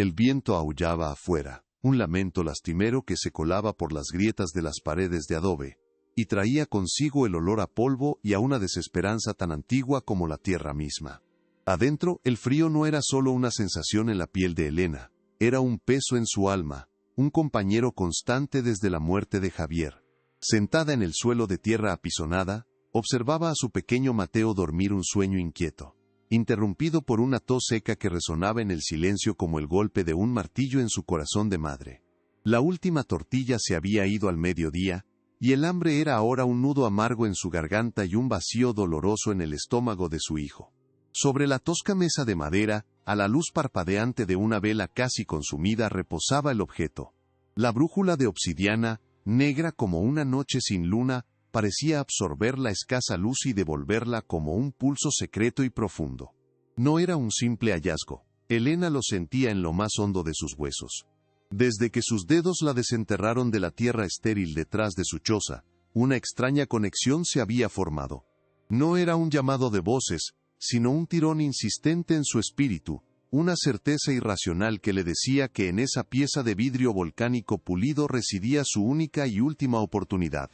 El viento aullaba afuera, un lamento lastimero que se colaba por las grietas de las paredes de adobe, y traía consigo el olor a polvo y a una desesperanza tan antigua como la tierra misma. Adentro, el frío no era solo una sensación en la piel de Elena, era un peso en su alma, un compañero constante desde la muerte de Javier. Sentada en el suelo de tierra apisonada, observaba a su pequeño Mateo dormir un sueño inquieto, interrumpido por una tos seca que resonaba en el silencio como el golpe de un martillo en su corazón de madre. La última tortilla se había ido al mediodía, y el hambre era ahora un nudo amargo en su garganta y un vacío doloroso en el estómago de su hijo. Sobre la tosca mesa de madera, a la luz parpadeante de una vela casi consumida, reposaba el objeto. La brújula de obsidiana, negra como una noche sin luna, parecía absorber la escasa luz y devolverla como un pulso secreto y profundo. No era un simple hallazgo, Elena lo sentía en lo más hondo de sus huesos. Desde que sus dedos la desenterraron de la tierra estéril detrás de su choza, una extraña conexión se había formado. No era un llamado de voces, sino un tirón insistente en su espíritu, una certeza irracional que le decía que en esa pieza de vidrio volcánico pulido residía su única y última oportunidad.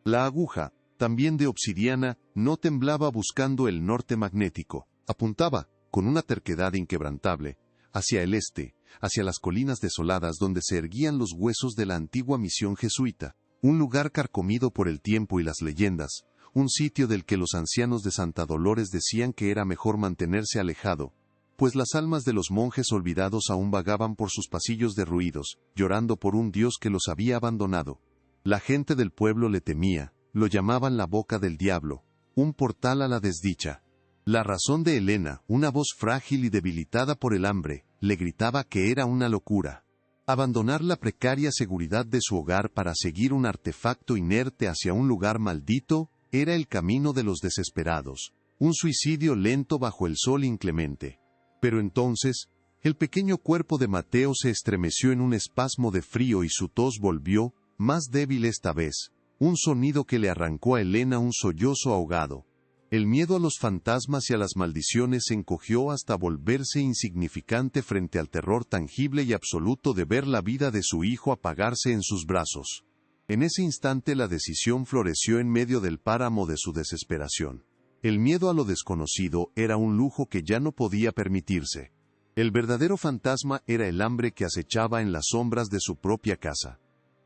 La aguja, también de obsidiana, no temblaba buscando el norte magnético, apuntaba, con una terquedad inquebrantable, hacia el este, hacia las colinas desoladas donde se erguían los huesos de la antigua misión jesuita, un lugar carcomido por el tiempo y las leyendas, un sitio del que los ancianos de Santa Dolores decían que era mejor mantenerse alejado, pues las almas de los monjes olvidados aún vagaban por sus pasillos derruidos, llorando por un Dios que los había abandonado. La gente del pueblo le temía, lo llamaban la boca del diablo, un portal a la desdicha. La razón de Elena, una voz frágil y debilitada por el hambre, le gritaba que era una locura. Abandonar la precaria seguridad de su hogar para seguir un artefacto inerte hacia un lugar maldito, era el camino de los desesperados, un suicidio lento bajo el sol inclemente. Pero entonces, el pequeño cuerpo de Mateo se estremeció en un espasmo de frío y su tos volvió, más débil esta vez, un sonido que le arrancó a Elena un sollozo ahogado. El miedo a los fantasmas y a las maldiciones se encogió hasta volverse insignificante frente al terror tangible y absoluto de ver la vida de su hijo apagarse en sus brazos. En ese instante la decisión floreció en medio del páramo de su desesperación. El miedo a lo desconocido era un lujo que ya no podía permitirse. El verdadero fantasma era el hambre que acechaba en las sombras de su propia casa.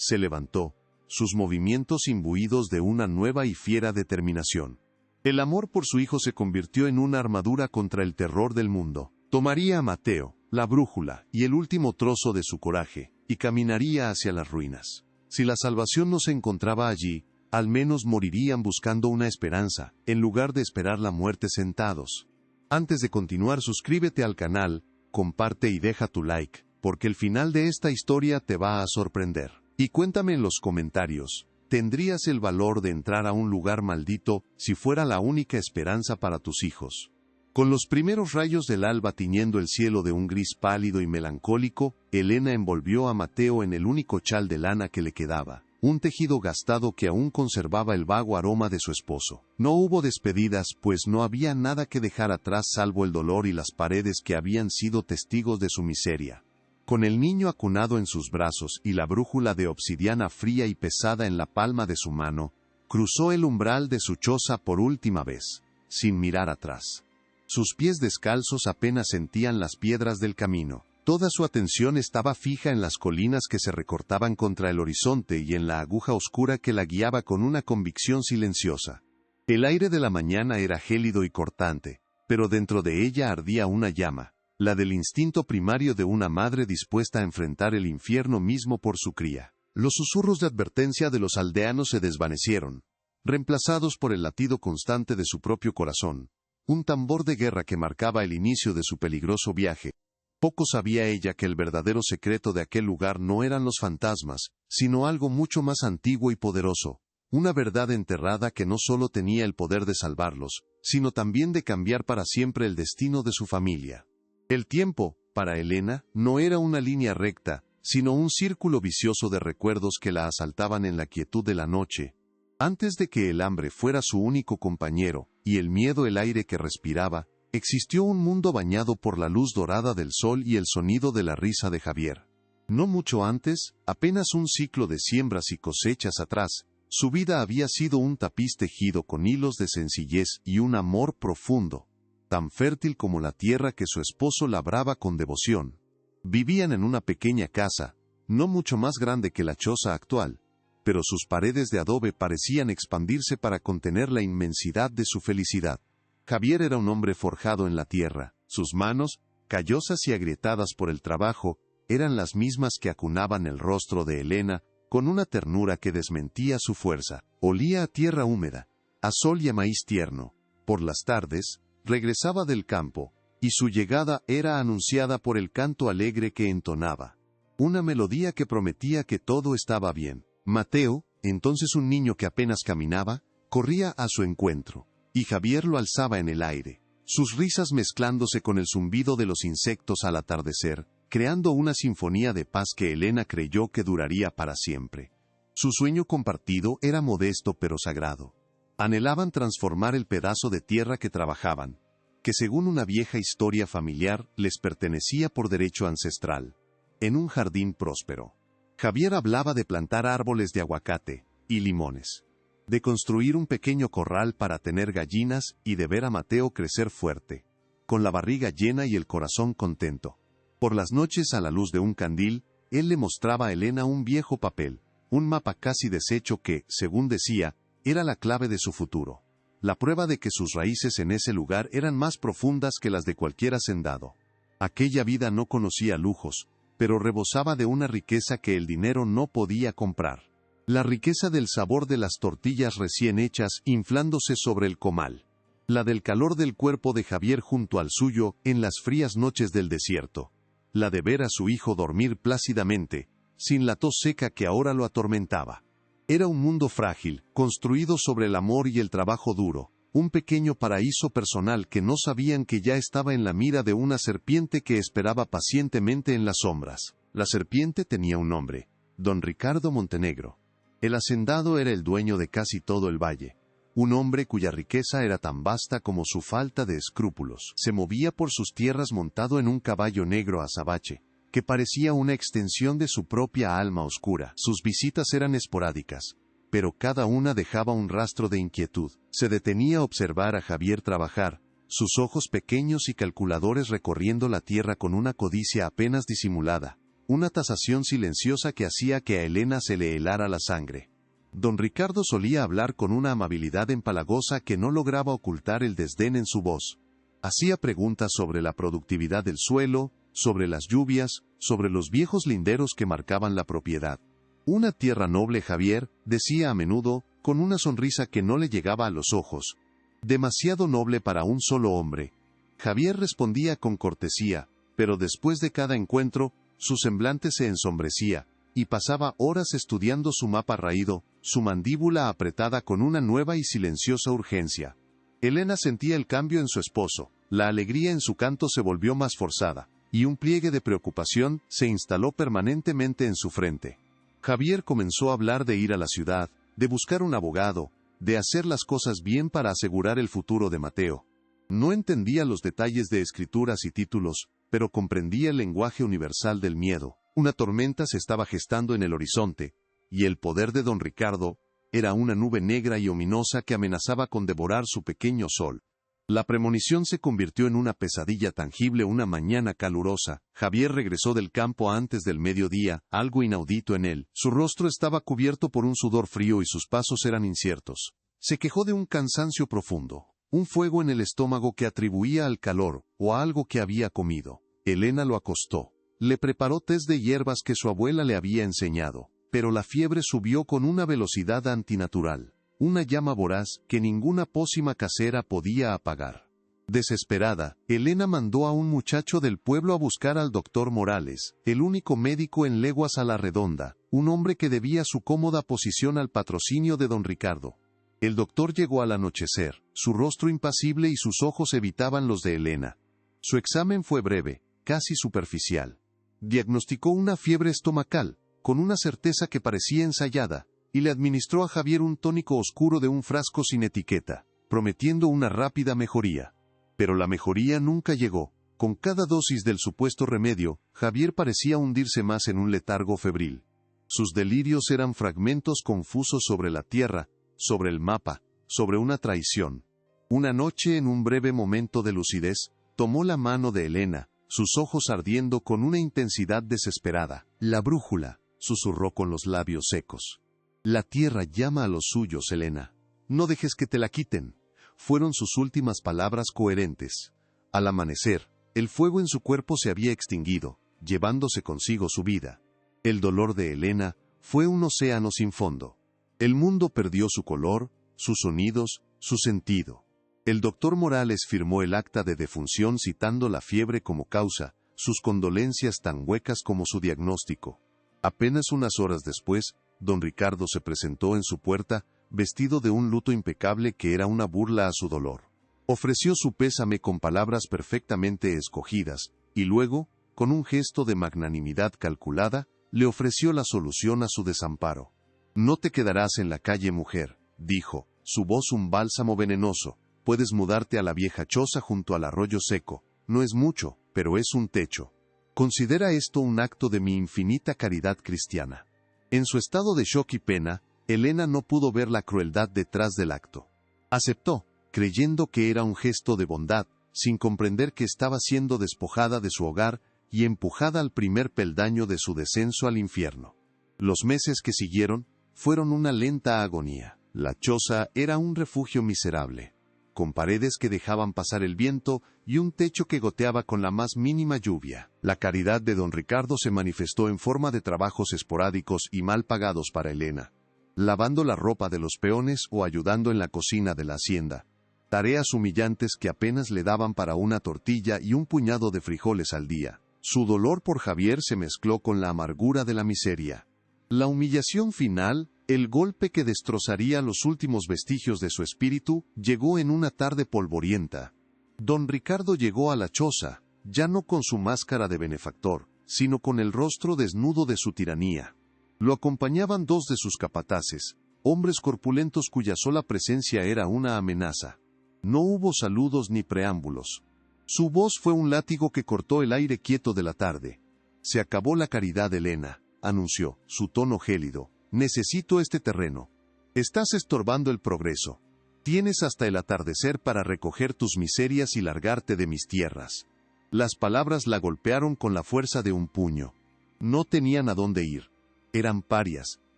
Se levantó, sus movimientos imbuidos de una nueva y fiera determinación. El amor por su hijo se convirtió en una armadura contra el terror del mundo. Tomaría a Mateo, la brújula, y el último trozo de su coraje, y caminaría hacia las ruinas. Si la salvación no se encontraba allí, al menos morirían buscando una esperanza, en lugar de esperar la muerte sentados. Antes de continuar, suscríbete al canal, comparte y deja tu like, porque el final de esta historia te va a sorprender. Y cuéntame en los comentarios, ¿tendrías el valor de entrar a un lugar maldito si fuera la única esperanza para tus hijos? Con los primeros rayos del alba tiñendo el cielo de un gris pálido y melancólico, Elena envolvió a Mateo en el único chal de lana que le quedaba, un tejido gastado que aún conservaba el vago aroma de su esposo. No hubo despedidas, pues no había nada que dejar atrás salvo el dolor y las paredes que habían sido testigos de su miseria. Con el niño acunado en sus brazos y la brújula de obsidiana fría y pesada en la palma de su mano, cruzó el umbral de su choza por última vez, sin mirar atrás. Sus pies descalzos apenas sentían las piedras del camino. Toda su atención estaba fija en las colinas que se recortaban contra el horizonte y en la aguja oscura que la guiaba con una convicción silenciosa. El aire de la mañana era gélido y cortante, pero dentro de ella ardía una llama, la del instinto primario de una madre dispuesta a enfrentar el infierno mismo por su cría. Los susurros de advertencia de los aldeanos se desvanecieron, reemplazados por el latido constante de su propio corazón, un tambor de guerra que marcaba el inicio de su peligroso viaje. Poco sabía ella que el verdadero secreto de aquel lugar no eran los fantasmas, sino algo mucho más antiguo y poderoso, una verdad enterrada que no solo tenía el poder de salvarlos, sino también de cambiar para siempre el destino de su familia. El tiempo, para Elena, no era una línea recta, sino un círculo vicioso de recuerdos que la asaltaban en la quietud de la noche. Antes de que el hambre fuera su único compañero, y el miedo el aire que respiraba, Existió un mundo bañado por la luz dorada del sol y el sonido de la risa de Javier. No mucho antes, apenas un ciclo de siembras y cosechas atrás, su vida había sido un tapiz tejido con hilos de sencillez y un amor profundo, tan fértil como la tierra que su esposo labraba con devoción. Vivían en una pequeña casa, no mucho más grande que la choza actual, pero sus paredes de adobe parecían expandirse para contener la inmensidad de su felicidad. Javier era un hombre forjado en la tierra, sus manos, callosas y agrietadas por el trabajo, eran las mismas que acunaban el rostro de Elena, con una ternura que desmentía su fuerza. Olía a tierra húmeda, a sol y a maíz tierno. Por las tardes, regresaba del campo, y su llegada era anunciada por el canto alegre que entonaba. Una melodía que prometía que todo estaba bien. Mateo, entonces un niño que apenas caminaba, corría a su encuentro, y Javier lo alzaba en el aire, sus risas mezclándose con el zumbido de los insectos al atardecer, creando una sinfonía de paz que Elena creyó que duraría para siempre. Su sueño compartido era modesto pero sagrado. Anhelaban transformar el pedazo de tierra que trabajaban, que según una vieja historia familiar les pertenecía por derecho ancestral, en un jardín próspero. Javier hablaba de plantar árboles de aguacate y limones, de construir un pequeño corral para tener gallinas y de ver a Mateo crecer fuerte, con la barriga llena y el corazón contento. Por las noches a la luz de un candil, él le mostraba a Elena un viejo papel, un mapa casi deshecho que, según decía, era la clave de su futuro, la prueba de que sus raíces en ese lugar eran más profundas que las de cualquier hacendado. Aquella vida no conocía lujos, pero rebosaba de una riqueza que el dinero no podía comprar. La riqueza del sabor de las tortillas recién hechas inflándose sobre el comal. La del calor del cuerpo de Javier junto al suyo en las frías noches del desierto. La de ver a su hijo dormir plácidamente, sin la tos seca que ahora lo atormentaba. Era un mundo frágil, construido sobre el amor y el trabajo duro, un pequeño paraíso personal que no sabían que ya estaba en la mira de una serpiente que esperaba pacientemente en las sombras. La serpiente tenía un nombre, Don Ricardo Montenegro. El hacendado era el dueño de casi todo el valle. Un hombre cuya riqueza era tan vasta como su falta de escrúpulos. Se movía por sus tierras montado en un caballo negro azabache, que parecía una extensión de su propia alma oscura. Sus visitas eran esporádicas, pero cada una dejaba un rastro de inquietud. Se detenía a observar a Javier trabajar, sus ojos pequeños y calculadores recorriendo la tierra con una codicia apenas disimulada, una tasación silenciosa que hacía que a Elena se le helara la sangre. Don Ricardo solía hablar con una amabilidad empalagosa que no lograba ocultar el desdén en su voz. Hacía preguntas sobre la productividad del suelo, sobre las lluvias, sobre los viejos linderos que marcaban la propiedad. Una tierra noble, Javier, decía a menudo, con una sonrisa que no le llegaba a los ojos. Demasiado noble para un solo hombre. Javier respondía con cortesía, pero después de cada encuentro, su semblante se ensombrecía, y pasaba horas estudiando su mapa raído, su mandíbula apretada con una nueva y silenciosa urgencia. Elena sentía el cambio en su esposo, la alegría en su canto se volvió más forzada, y un pliegue de preocupación se instaló permanentemente en su frente. Javier comenzó a hablar de ir a la ciudad, de buscar un abogado, de hacer las cosas bien para asegurar el futuro de Mateo. No entendía los detalles de escrituras y títulos, pero comprendía el lenguaje universal del miedo. Una tormenta se estaba gestando en el horizonte, y el poder de don Ricardo era una nube negra y ominosa que amenazaba con devorar su pequeño sol. La premonición se convirtió en una pesadilla tangible una mañana calurosa. Javier regresó del campo antes del mediodía, algo inaudito en él. Su rostro estaba cubierto por un sudor frío y sus pasos eran inciertos. Se quejó de un cansancio profundo, un fuego en el estómago que atribuía al calor, o a algo que había comido. Elena lo acostó. Le preparó tés de hierbas que su abuela le había enseñado, pero la fiebre subió con una velocidad antinatural. Una llama voraz que ninguna pócima casera podía apagar. Desesperada, Elena mandó a un muchacho del pueblo a buscar al doctor Morales, el único médico en leguas a la redonda, un hombre que debía su cómoda posición al patrocinio de don Ricardo. El doctor llegó al anochecer, su rostro impasible y sus ojos evitaban los de Elena. Su examen fue breve, casi superficial. Diagnosticó una fiebre estomacal, con una certeza que parecía ensayada, y le administró a Javier un tónico oscuro de un frasco sin etiqueta, prometiendo una rápida mejoría. Pero la mejoría nunca llegó. Con cada dosis del supuesto remedio, Javier parecía hundirse más en un letargo febril. Sus delirios eran fragmentos confusos sobre la tierra, sobre el mapa, sobre una traición. Una noche, en un breve momento de lucidez, tomó la mano de Elena, sus ojos ardiendo con una intensidad desesperada. «La brújula», susurró con los labios secos. «La tierra llama a los suyos, Elena. No dejes que te la quiten». Fueron sus últimas palabras coherentes. Al amanecer, el fuego en su cuerpo se había extinguido, llevándose consigo su vida. El dolor de Elena fue un océano sin fondo. El mundo perdió su color, sus sonidos, su sentido. El doctor Morales firmó el acta de defunción citando la fiebre como causa, sus condolencias tan huecas como su diagnóstico. Apenas unas horas después, don Ricardo se presentó en su puerta, vestido de un luto impecable que era una burla a su dolor. Ofreció su pésame con palabras perfectamente escogidas, y luego, con un gesto de magnanimidad calculada, le ofreció la solución a su desamparo. «No te quedarás en la calle, mujer», dijo, su voz un bálsamo venenoso. «Puedes mudarte a la vieja choza junto al arroyo seco. No es mucho, pero es un techo. Considera esto un acto de mi infinita caridad cristiana». En su estado de shock y pena, Elena no pudo ver la crueldad detrás del acto. Aceptó, creyendo que era un gesto de bondad, sin comprender que estaba siendo despojada de su hogar y empujada al primer peldaño de su descenso al infierno. Los meses que siguieron fueron una lenta agonía. La choza era un refugio miserable, con paredes que dejaban pasar el viento y un techo que goteaba con la más mínima lluvia. La caridad de don Ricardo se manifestó en forma de trabajos esporádicos y mal pagados para Elena, lavando la ropa de los peones o ayudando en la cocina de la hacienda. Tareas humillantes que apenas le daban para una tortilla y un puñado de frijoles al día. Su dolor por Javier se mezcló con la amargura de la miseria. La humillación final, el golpe que destrozaría los últimos vestigios de su espíritu, llegó en una tarde polvorienta. Don Ricardo llegó a la choza, ya no con su máscara de benefactor, sino con el rostro desnudo de su tiranía. Lo acompañaban dos de sus capataces, hombres corpulentos cuya sola presencia era una amenaza. No hubo saludos ni preámbulos. Su voz fue un látigo que cortó el aire quieto de la tarde. «Se acabó la caridad, Elena», anunció, su tono gélido. «Necesito este terreno. Estás estorbando el progreso. Tienes hasta el atardecer para recoger tus miserias y largarte de mis tierras». Las palabras la golpearon con la fuerza de un puño. No tenían a dónde ir. Eran parias,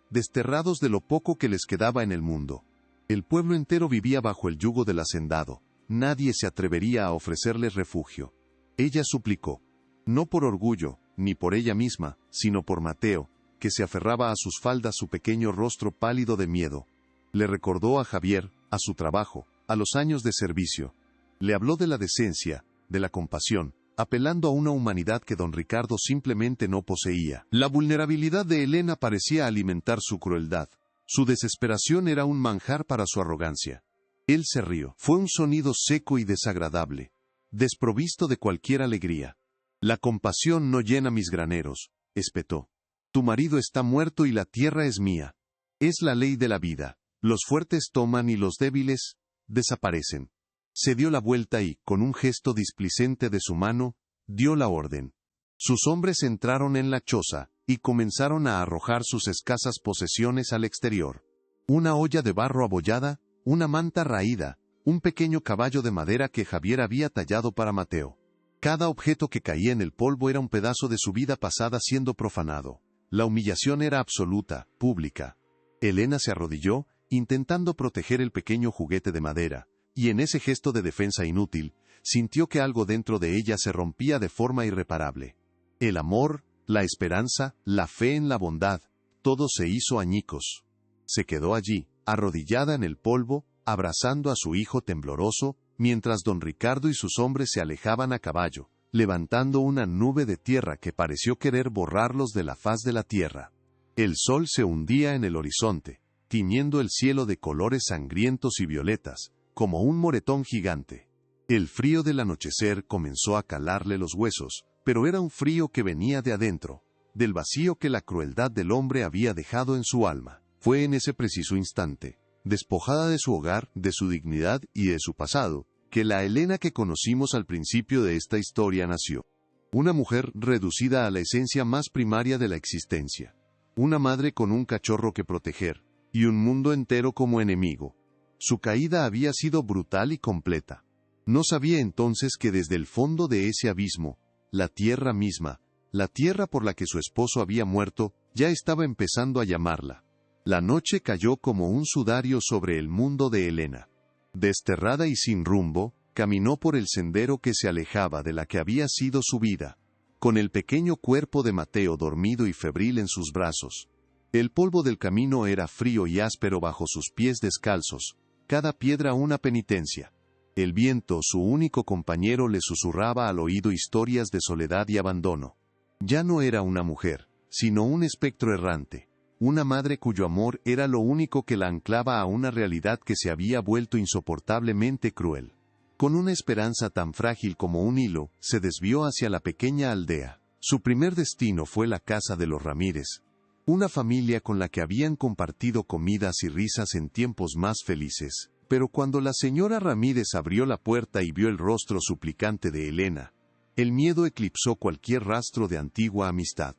desterrados de lo poco que les quedaba en el mundo. El pueblo entero vivía bajo el yugo del hacendado. Nadie se atrevería a ofrecerles refugio. Ella suplicó, no por orgullo, ni por ella misma, sino por Mateo, que se aferraba a sus faldas, su pequeño rostro pálido de miedo. Le recordó a Javier, a su trabajo, a los años de servicio. Le habló de la decencia, de la compasión, apelando a una humanidad que don Ricardo simplemente no poseía. La vulnerabilidad de Elena parecía alimentar su crueldad. Su desesperación era un manjar para su arrogancia. Él se rió. Fue un sonido seco y desagradable, desprovisto de cualquier alegría. «La compasión no llena mis graneros», espetó. «Tu marido está muerto y la tierra es mía. Es la ley de la vida. Los fuertes toman y los débiles desaparecen». Se dio la vuelta y, con un gesto displicente de su mano, dio la orden. Sus hombres entraron en la choza y comenzaron a arrojar sus escasas posesiones al exterior. Una olla de barro abollada, una manta raída, un pequeño caballo de madera que Javier había tallado para Mateo. Cada objeto que caía en el polvo era un pedazo de su vida pasada siendo profanado. La humillación era absoluta, pública. Elena se arrodilló, intentando proteger el pequeño juguete de madera, y en ese gesto de defensa inútil, sintió que algo dentro de ella se rompía de forma irreparable. El amor, la esperanza, la fe en la bondad, todo se hizo añicos. Se quedó allí, arrodillada en el polvo, abrazando a su hijo tembloroso, mientras don Ricardo y sus hombres se alejaban a caballo, levantando una nube de tierra que pareció querer borrarlos de la faz de la tierra. El sol se hundía en el horizonte, tiñendo el cielo de colores sangrientos y violetas, como un moretón gigante. El frío del anochecer comenzó a calarle los huesos, pero era un frío que venía de adentro, del vacío que la crueldad del hombre había dejado en su alma. Fue en ese preciso instante, despojada de su hogar, de su dignidad y de su pasado, que la Elena que conocimos al principio de esta historia nació. Una mujer reducida a la esencia más primaria de la existencia. Una madre con un cachorro que proteger, y un mundo entero como enemigo. Su caída había sido brutal y completa. No sabía entonces que desde el fondo de ese abismo, la tierra misma, la tierra por la que su esposo había muerto, ya estaba empezando a llamarla. La noche cayó como un sudario sobre el mundo de Elena. Desterrada y sin rumbo, caminó por el sendero que se alejaba de la que había sido su vida, con el pequeño cuerpo de Mateo dormido y febril en sus brazos. El polvo del camino era frío y áspero bajo sus pies descalzos, cada piedra una penitencia. El viento, su único compañero, le susurraba al oído historias de soledad y abandono. Ya no era una mujer, sino un espectro errante, una madre cuyo amor era lo único que la anclaba a una realidad que se había vuelto insoportablemente cruel. Con una esperanza tan frágil como un hilo, se desvió hacia la pequeña aldea. Su primer destino fue la casa de los Ramírez, una familia con la que habían compartido comidas y risas en tiempos más felices. Pero cuando la señora Ramírez abrió la puerta y vio el rostro suplicante de Elena, el miedo eclipsó cualquier rastro de antigua amistad.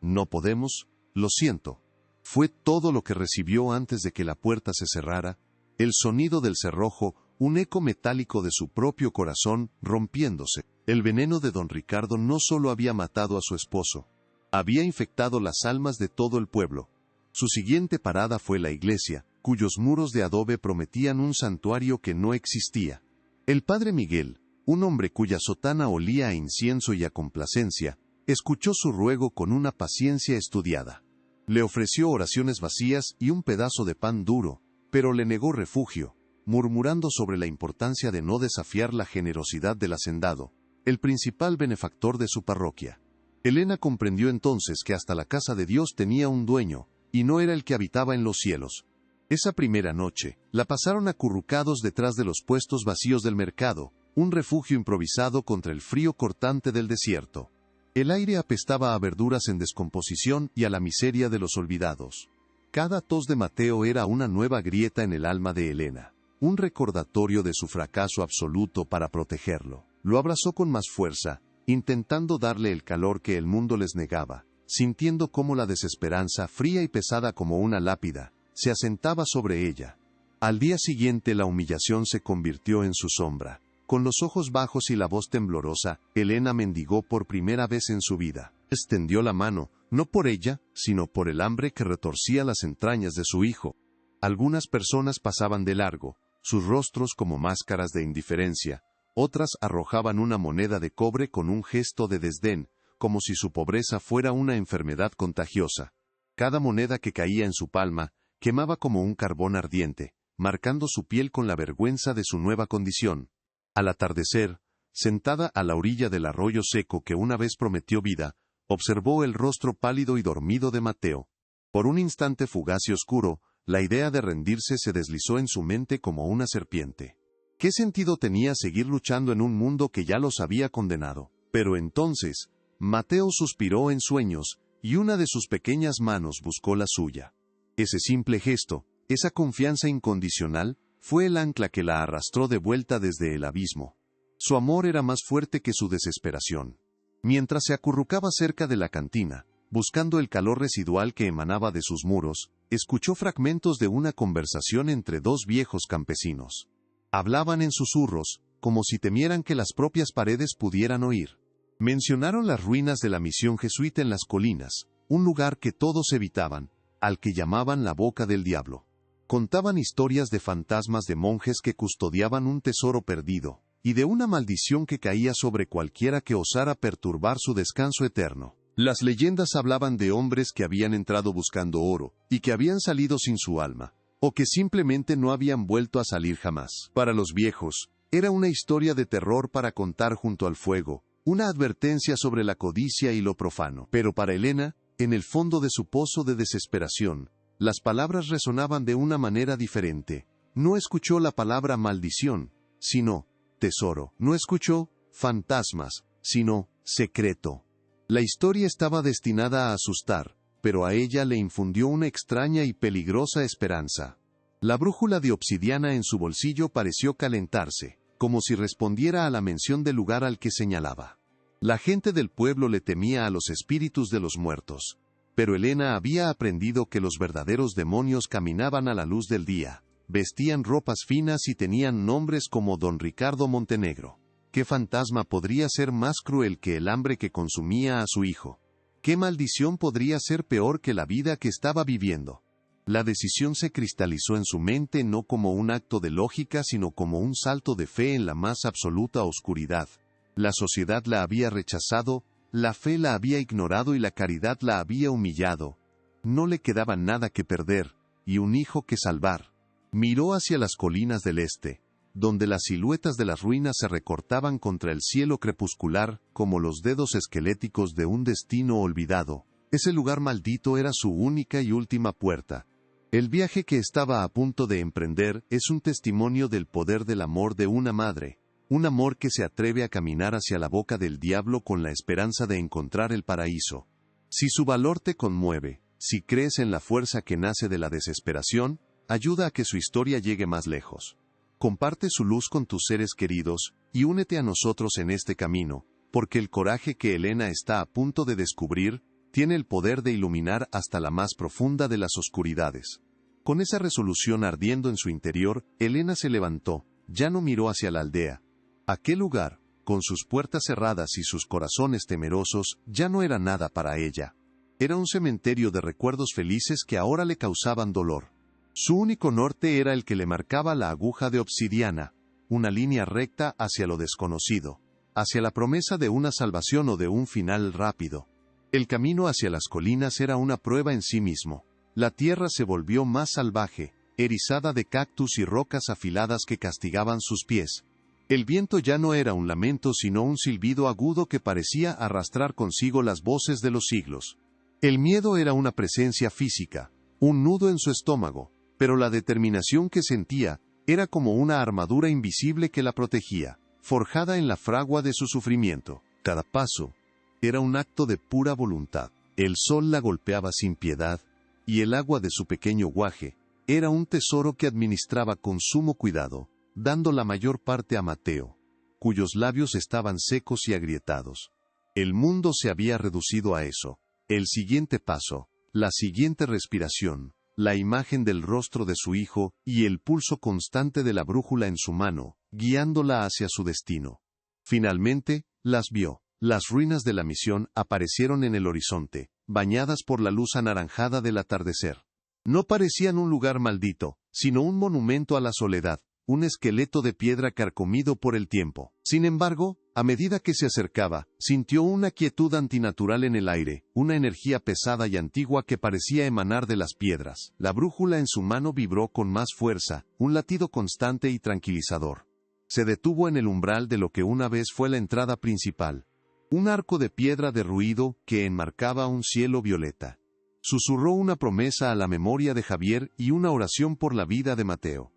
No podemos, lo siento. Fue todo lo que recibió antes de que la puerta se cerrara, el sonido del cerrojo, un eco metálico de su propio corazón rompiéndose. El veneno de don Ricardo no solo había matado a su esposo, había infectado las almas de todo el pueblo. Su siguiente parada fue la iglesia, cuyos muros de adobe prometían un santuario que no existía. El padre Miguel, un hombre cuya sotana olía a incienso y a complacencia, escuchó su ruego con una paciencia estudiada. Le ofreció oraciones vacías y un pedazo de pan duro, pero le negó refugio, murmurando sobre la importancia de no desafiar la generosidad del hacendado, el principal benefactor de su parroquia. Elena comprendió entonces que hasta la casa de Dios tenía un dueño, y no era el que habitaba en los cielos. Esa primera noche, la pasaron acurrucados detrás de los puestos vacíos del mercado, un refugio improvisado contra el frío cortante del desierto. El aire apestaba a verduras en descomposición y a la miseria de los olvidados. Cada tos de Mateo era una nueva grieta en el alma de Elena, un recordatorio de su fracaso absoluto para protegerlo. Lo abrazó con más fuerza, intentando darle el calor que el mundo les negaba, sintiendo cómo la desesperanza, fría y pesada como una lápida, se asentaba sobre ella. Al día siguiente la humillación se convirtió en su sombra. Con los ojos bajos y la voz temblorosa, Elena mendigó por primera vez en su vida. Extendió la mano, no por ella, sino por el hambre que retorcía las entrañas de su hijo. Algunas personas pasaban de largo, sus rostros como máscaras de indiferencia. Otras arrojaban una moneda de cobre con un gesto de desdén, como si su pobreza fuera una enfermedad contagiosa. Cada moneda que caía en su palma, quemaba como un carbón ardiente, marcando su piel con la vergüenza de su nueva condición. Al atardecer, sentada a la orilla del arroyo seco que una vez prometió vida, observó el rostro pálido y dormido de Mateo. Por un instante fugaz y oscuro, la idea de rendirse se deslizó en su mente como una serpiente. ¿Qué sentido tenía seguir luchando en un mundo que ya los había condenado? Pero entonces, Mateo suspiró en sueños, y una de sus pequeñas manos buscó la suya. Ese simple gesto, esa confianza incondicional, fue el ancla que la arrastró de vuelta desde el abismo. Su amor era más fuerte que su desesperación. Mientras se acurrucaba cerca de la cantina, buscando el calor residual que emanaba de sus muros, escuchó fragmentos de una conversación entre dos viejos campesinos. Hablaban en susurros, como si temieran que las propias paredes pudieran oír. Mencionaron las ruinas de la misión jesuita en las colinas, un lugar que todos evitaban, al que llamaban la boca del diablo. Contaban historias de fantasmas de monjes que custodiaban un tesoro perdido, y de una maldición que caía sobre cualquiera que osara perturbar su descanso eterno. Las leyendas hablaban de hombres que habían entrado buscando oro, y que habían salido sin su alma, o que simplemente no habían vuelto a salir jamás. Para los viejos, era una historia de terror para contar junto al fuego, una advertencia sobre la codicia y lo profano. Pero para Elena, en el fondo de su pozo de desesperación, las palabras resonaban de una manera diferente. No escuchó la palabra maldición, sino tesoro. No escuchó fantasmas, sino secreto. La historia estaba destinada a asustar, pero a ella le infundió una extraña y peligrosa esperanza. La brújula de obsidiana en su bolsillo pareció calentarse. como si respondiera a la mención del lugar al que señalaba. La gente del pueblo le temía a los espíritus de los muertos, pero Helena había aprendido que los verdaderos demonios caminaban a la luz del día, vestían ropas finas y tenían nombres como Don Ricardo Montenegro. ¿Qué fantasma podría ser más cruel que el hambre que consumía a su hijo? ¿Qué maldición podría ser peor que la vida que estaba viviendo? La decisión se cristalizó en su mente no como un acto de lógica, sino como un salto de fe en la más absoluta oscuridad. La sociedad la había rechazado, la fe la había ignorado y la caridad la había humillado. No le quedaba nada que perder, y un hijo que salvar. Miró hacia las colinas del este, donde las siluetas de las ruinas se recortaban contra el cielo crepuscular, como los dedos esqueléticos de un destino olvidado. Ese lugar maldito era su única y última puerta. El viaje que estaba a punto de emprender es un testimonio del poder del amor de una madre, un amor que se atreve a caminar hacia la boca del diablo con la esperanza de encontrar el paraíso. Si su valor te conmueve, si crees en la fuerza que nace de la desesperación, ayuda a que su historia llegue más lejos. Comparte su luz con tus seres queridos, y únete a nosotros en este camino, porque el coraje que Helena está a punto de descubrir, tiene el poder de iluminar hasta la más profunda de las oscuridades. Con esa resolución ardiendo en su interior, Helena se levantó, ya no miró hacia la aldea. Aquel lugar, con sus puertas cerradas y sus corazones temerosos, ya no era nada para ella. Era un cementerio de recuerdos felices que ahora le causaban dolor. Su único norte era el que le marcaba la aguja de obsidiana, una línea recta hacia lo desconocido, hacia la promesa de una salvación o de un final rápido. El camino hacia las colinas era una prueba en sí mismo. La tierra se volvió más salvaje, erizada de cactus y rocas afiladas que castigaban sus pies. El viento ya no era un lamento sino un silbido agudo que parecía arrastrar consigo las voces de los siglos. El miedo era una presencia física, un nudo en su estómago, pero la determinación que sentía era como una armadura invisible que la protegía, forjada en la fragua de su sufrimiento. Cada paso era un acto de pura voluntad. El sol la golpeaba sin piedad, y el agua de su pequeño guaje era un tesoro que administraba con sumo cuidado, dando la mayor parte a Mateo, cuyos labios estaban secos y agrietados. El mundo se había reducido a eso. El siguiente paso, la siguiente respiración, la imagen del rostro de su hijo y el pulso constante de la brújula en su mano, guiándola hacia su destino. Finalmente, las vio. Las ruinas de la misión aparecieron en el horizonte, bañadas por la luz anaranjada del atardecer. No parecían un lugar maldito, sino un monumento a la soledad, un esqueleto de piedra carcomido por el tiempo. Sin embargo, a medida que se acercaba, sintió una quietud antinatural en el aire, una energía pesada y antigua que parecía emanar de las piedras. La brújula en su mano vibró con más fuerza, un latido constante y tranquilizador. Se detuvo en el umbral de lo que una vez fue la entrada principal. Un arco de piedra derruido que enmarcaba un cielo violeta. Susurró una promesa a la memoria de Javier y una oración por la vida de Mateo.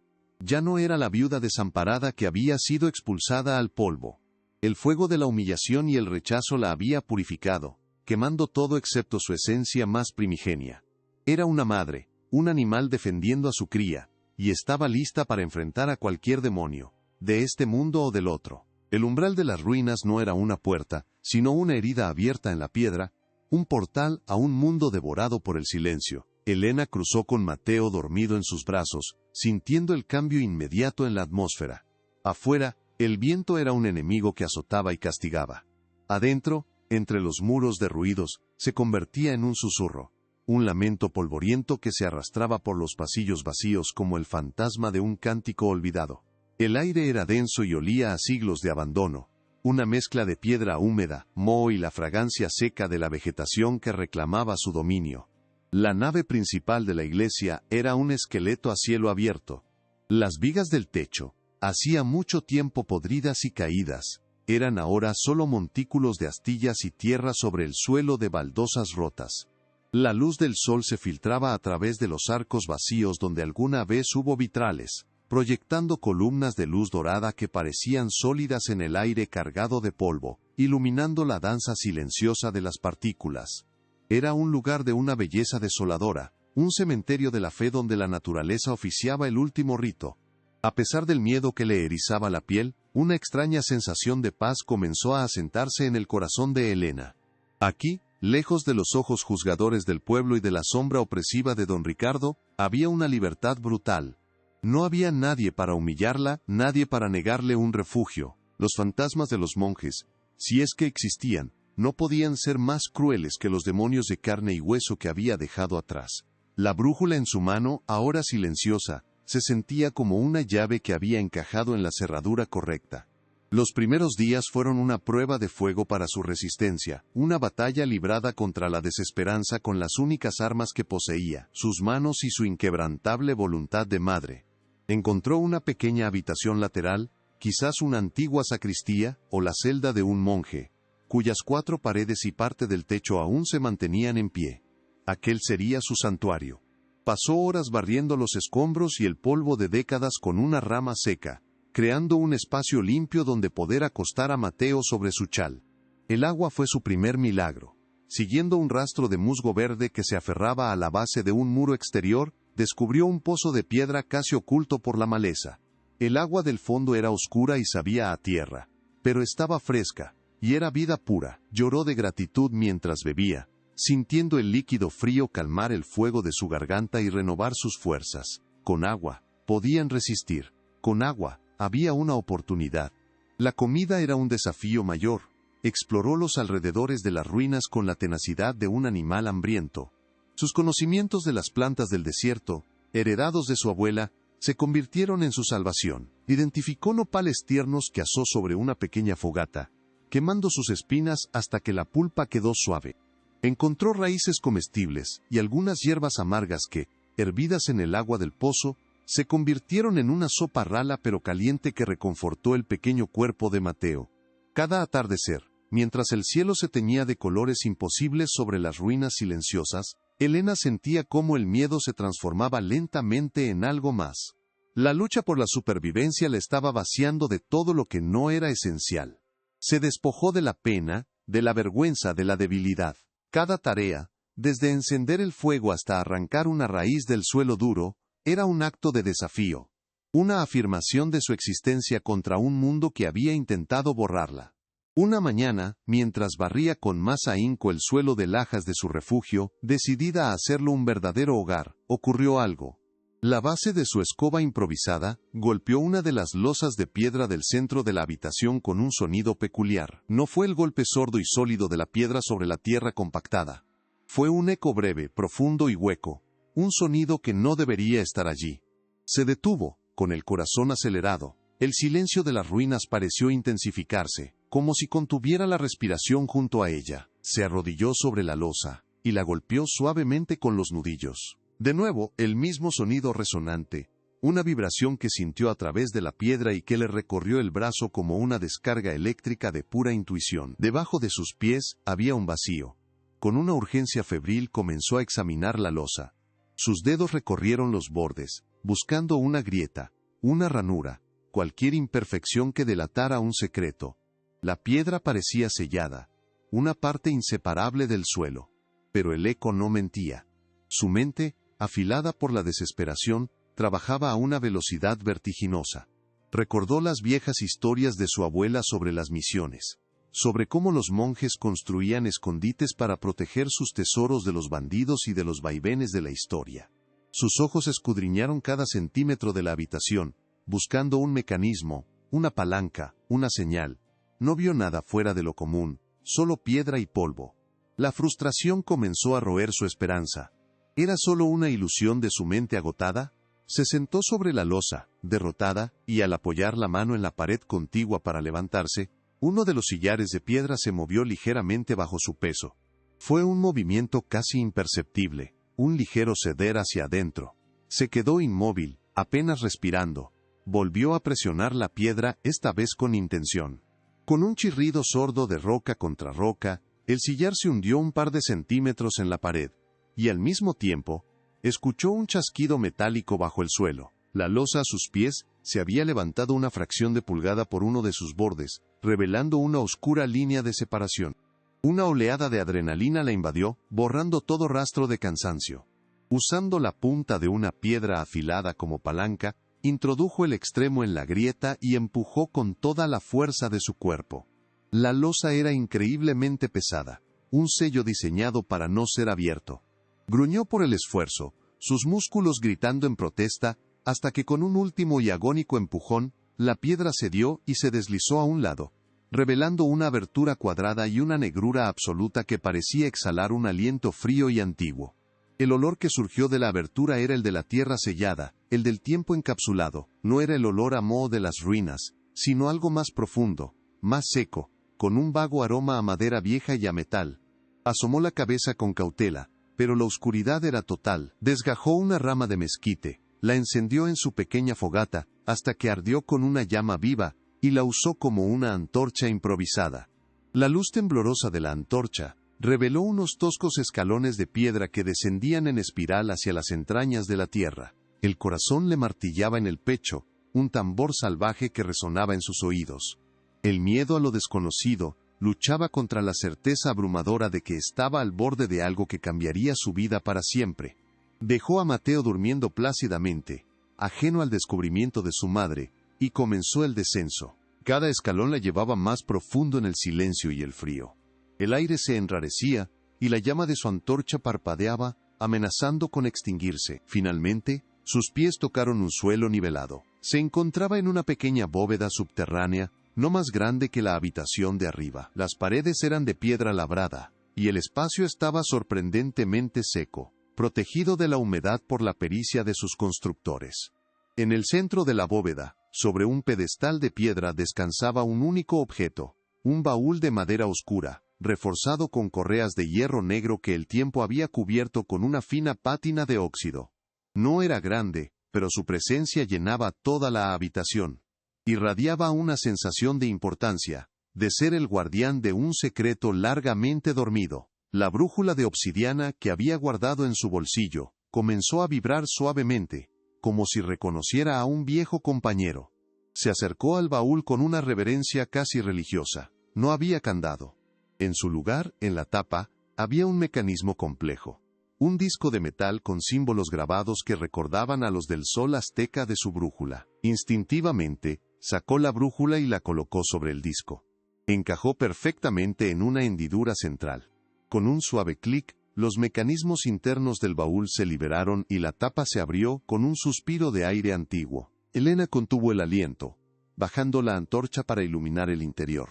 Ya no era la viuda desamparada que había sido expulsada al polvo. El fuego de la humillación y el rechazo la había purificado, quemando todo excepto su esencia más primigenia. Era una madre, un animal defendiendo a su cría, y estaba lista para enfrentar a cualquier demonio, de este mundo o del otro. El umbral de las ruinas no era una puerta, sino una herida abierta en la piedra, un portal a un mundo devorado por el silencio. Helena cruzó con Mateo dormido en sus brazos, sintiendo el cambio inmediato en la atmósfera. Afuera, el viento era un enemigo que azotaba y castigaba. Adentro, entre los muros derruidos, se convertía en un susurro, un lamento polvoriento que se arrastraba por los pasillos vacíos como el fantasma de un cántico olvidado. El aire era denso y olía a siglos de abandono, una mezcla de piedra húmeda, moho y la fragancia seca de la vegetación que reclamaba su dominio. La nave principal de la iglesia era un esqueleto a cielo abierto. Las vigas del techo, hacía mucho tiempo podridas y caídas, eran ahora solo montículos de astillas y tierra sobre el suelo de baldosas rotas. La luz del sol se filtraba a través de los arcos vacíos donde alguna vez hubo vitrales, proyectando columnas de luz dorada que parecían sólidas en el aire cargado de polvo, iluminando la danza silenciosa de las partículas. Era un lugar de una belleza desoladora, un cementerio de la fe donde la naturaleza oficiaba el último rito. A pesar del miedo que le erizaba la piel, Una extraña sensación de paz comenzó a asentarse en el corazón de Elena. Aquí, lejos de los ojos juzgadores del pueblo y de la sombra opresiva de don Ricardo, había una libertad brutal. No había nadie para humillarla, nadie para negarle un refugio. Los fantasmas de los monjes, si es que existían, no podían ser más crueles que los demonios de carne y hueso que había dejado atrás. La brújula en su mano, ahora silenciosa, se sentía como una llave que había encajado en la cerradura correcta. Los primeros días fueron una prueba de fuego para su resistencia, una batalla librada contra la desesperanza con las únicas armas que poseía, sus manos y su inquebrantable voluntad de madre. Encontró una pequeña habitación lateral, quizás una antigua sacristía o la celda de un monje, cuyas 4 paredes y parte del techo aún se mantenían en pie. Aquel sería su santuario. Pasó horas barriendo los escombros y el polvo de décadas con una rama seca, creando un espacio limpio donde poder acostar a Mateo sobre su chal. El agua fue su primer milagro. Siguiendo un rastro de musgo verde que se aferraba a la base de un muro exterior, descubrió un pozo de piedra casi oculto por la maleza. El agua del fondo era oscura y sabía a tierra, pero estaba fresca, y era vida pura. Lloró de gratitud mientras bebía, sintiendo el líquido frío calmar el fuego de su garganta y renovar sus fuerzas. Con agua, podían resistir. Con agua, había una oportunidad. La comida era un desafío mayor. Exploró los alrededores de las ruinas con la tenacidad de un animal hambriento. Sus conocimientos de las plantas del desierto, heredados de su abuela, se convirtieron en su salvación. Identificó nopales tiernos que asó sobre una pequeña fogata, quemando sus espinas hasta que la pulpa quedó suave. Encontró raíces comestibles y algunas hierbas amargas que, hervidas en el agua del pozo, se convirtieron en una sopa rala pero caliente que reconfortó el pequeño cuerpo de Mateo. Cada atardecer, mientras el cielo se teñía de colores imposibles sobre las ruinas silenciosas, Elena sentía cómo el miedo se transformaba lentamente en algo más. La lucha por la supervivencia le estaba vaciando de todo lo que no era esencial. Se despojó de la pena, de la vergüenza, de la debilidad. Cada tarea, desde encender el fuego hasta arrancar una raíz del suelo duro, era un acto de desafío, una afirmación de su existencia contra un mundo que había intentado borrarla. Una mañana, mientras barría con más ahínco el suelo de lajas de su refugio, decidida a hacerlo un verdadero hogar, ocurrió algo. La base de su escoba improvisada golpeó una de las losas de piedra del centro de la habitación con un sonido peculiar. No fue el golpe sordo y sólido de la piedra sobre la tierra compactada. Fue un eco breve, profundo y hueco, un sonido que no debería estar allí. Se detuvo, con el corazón acelerado. El silencio de las ruinas pareció intensificarse, como si contuviera la respiración junto a ella. Se arrodilló sobre la losa, y la golpeó suavemente con los nudillos. De nuevo, el mismo sonido resonante, una vibración que sintió a través de la piedra y que le recorrió el brazo como una descarga eléctrica de pura intuición. Debajo de sus pies había un vacío. Con una urgencia febril comenzó a examinar la losa. Sus dedos recorrieron los bordes, buscando una grieta, una ranura, cualquier imperfección que delatara un secreto. La piedra parecía sellada, una parte inseparable del suelo. Pero el eco no mentía. Su mente, afilada por la desesperación, trabajaba a una velocidad vertiginosa. Recordó las viejas historias de su abuela sobre las misiones, sobre cómo los monjes construían escondites para proteger sus tesoros de los bandidos y de los vaivenes de la historia. Sus ojos escudriñaron cada centímetro de la habitación, buscando un mecanismo, una palanca, una señal. No vio nada fuera de lo común, solo piedra y polvo. La frustración comenzó a roer su esperanza. ¿Era solo una ilusión de su mente agotada? Se sentó sobre la losa, derrotada, y al apoyar la mano en la pared contigua para levantarse, uno de los sillares de piedra se movió ligeramente bajo su peso. Fue un movimiento casi imperceptible, un ligero ceder hacia adentro. Se quedó inmóvil, apenas respirando. Volvió a presionar la piedra, esta vez con intención. Con un chirrido sordo de roca contra roca, el sillar se hundió un par de centímetros en la pared. Y al mismo tiempo, escuchó un chasquido metálico bajo el suelo. La losa a sus pies se había levantado una fracción de pulgada por uno de sus bordes, revelando una oscura línea de separación. Una oleada de adrenalina la invadió, borrando todo rastro de cansancio. Usando la punta de una piedra afilada como palanca, introdujo el extremo en la grieta y empujó con toda la fuerza de su cuerpo. La losa era increíblemente pesada, un sello diseñado para no ser abierto. Gruñó por el esfuerzo, sus músculos gritando en protesta, hasta que con un último y agónico empujón, la piedra cedió y se deslizó a un lado, revelando una abertura cuadrada y una negrura absoluta que parecía exhalar un aliento frío y antiguo. El olor que surgió de la abertura era el de la tierra sellada, el del tiempo encapsulado, no era el olor a moho de las ruinas, sino algo más profundo, más seco, con un vago aroma a madera vieja y a metal. Asomó la cabeza con cautela, pero la oscuridad era total. Desgajó una rama de mezquite, la encendió en su pequeña fogata, hasta que ardió con una llama viva, y la usó como una antorcha improvisada. La luz temblorosa de la antorcha reveló unos toscos escalones de piedra que descendían en espiral hacia las entrañas de la tierra. El corazón le martillaba en el pecho, un tambor salvaje que resonaba en sus oídos. El miedo a lo desconocido luchaba contra la certeza abrumadora de que estaba al borde de algo que cambiaría su vida para siempre. Dejó a Mateo durmiendo plácidamente, ajeno al descubrimiento de su madre, y comenzó el descenso. Cada escalón la llevaba más profundo en el silencio y el frío. El aire se enrarecía, y la llama de su antorcha parpadeaba, amenazando con extinguirse. Finalmente, sus pies tocaron un suelo nivelado. Se encontraba en una pequeña bóveda subterránea, no más grande que la habitación de arriba. Las paredes eran de piedra labrada, y el espacio estaba sorprendentemente seco, protegido de la humedad por la pericia de sus constructores. En el centro de la bóveda, sobre un pedestal de piedra descansaba un único objeto, un baúl de madera oscura, reforzado con correas de hierro negro que el tiempo había cubierto con una fina pátina de óxido. No era grande, pero su presencia llenaba toda la habitación. Irradiaba una sensación de importancia, de ser el guardián de un secreto largamente dormido. La brújula de obsidiana que había guardado en su bolsillo, comenzó a vibrar suavemente, como si reconociera a un viejo compañero. Se acercó al baúl con una reverencia casi religiosa. No había candado. En su lugar, en la tapa, había un mecanismo complejo. Un disco de metal con símbolos grabados que recordaban a los del sol azteca de su brújula. Instintivamente, sacó la brújula y la colocó sobre el disco. Encajó perfectamente en una hendidura central. Con un suave clic, los mecanismos internos del baúl se liberaron y la tapa se abrió con un suspiro de aire antiguo. Elena contuvo el aliento, bajando la antorcha para iluminar el interior.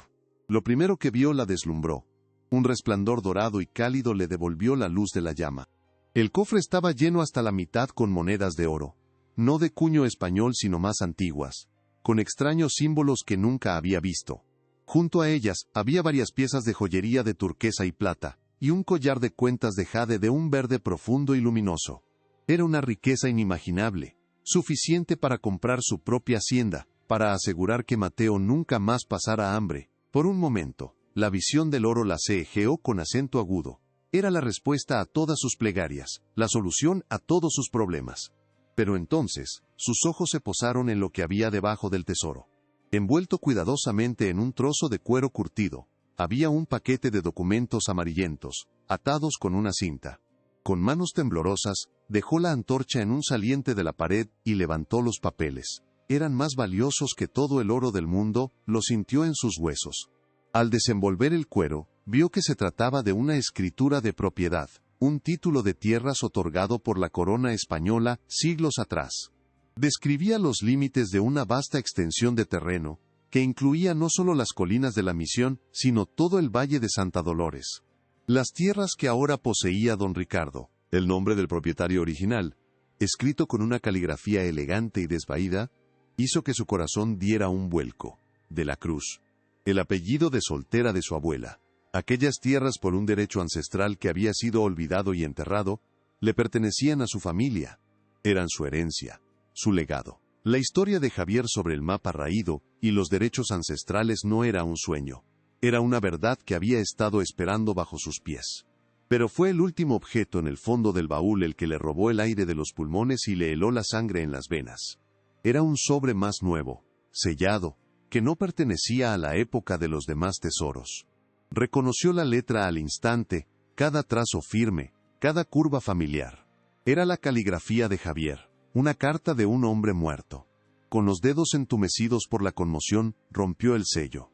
Lo primero que vio la deslumbró. Un resplandor dorado y cálido le devolvió la luz de la llama. El cofre estaba lleno hasta la mitad con monedas de oro, no de cuño español sino más antiguas, con extraños símbolos que nunca había visto. Junto a ellas, había varias piezas de joyería de turquesa y plata, y un collar de cuentas de jade de un verde profundo y luminoso. Era una riqueza inimaginable, suficiente para comprar su propia hacienda, para asegurar que Mateo nunca más pasara hambre. Por un momento, la visión del oro la cejeó con acento agudo. Era la respuesta a todas sus plegarias, la solución a todos sus problemas. Pero entonces, sus ojos se posaron en lo que había debajo del tesoro. Envuelto cuidadosamente en un trozo de cuero curtido, había un paquete de documentos amarillentos, atados con una cinta. Con manos temblorosas, dejó la antorcha en un saliente de la pared y levantó los papeles. Eran más valiosos que todo el oro del mundo, lo sintió en sus huesos. Al desenvolver el cuero, vio que se trataba de una escritura de propiedad, un título de tierras otorgado por la corona española siglos atrás. Describía los límites de una vasta extensión de terreno, que incluía no solo las colinas de la Misión, sino todo el valle de Santa Dolores. Las tierras que ahora poseía don Ricardo, el nombre del propietario original, escrito con una caligrafía elegante y desvaída, hizo que su corazón diera un vuelco. De la Cruz, el apellido de soltera de su abuela. Aquellas tierras por un derecho ancestral que había sido olvidado y enterrado, le pertenecían a su familia. Eran su herencia, su legado. La historia de Javier sobre el mapa raído y los derechos ancestrales no era un sueño. Era una verdad que había estado esperando bajo sus pies. Pero fue el último objeto en el fondo del baúl el que le robó el aire de los pulmones y le heló la sangre en las venas. Era un sobre más nuevo, sellado, que no pertenecía a la época de los demás tesoros. Reconoció la letra al instante, cada trazo firme, cada curva familiar. Era la caligrafía de Javier, una carta de un hombre muerto. Con los dedos entumecidos por la conmoción, rompió el sello.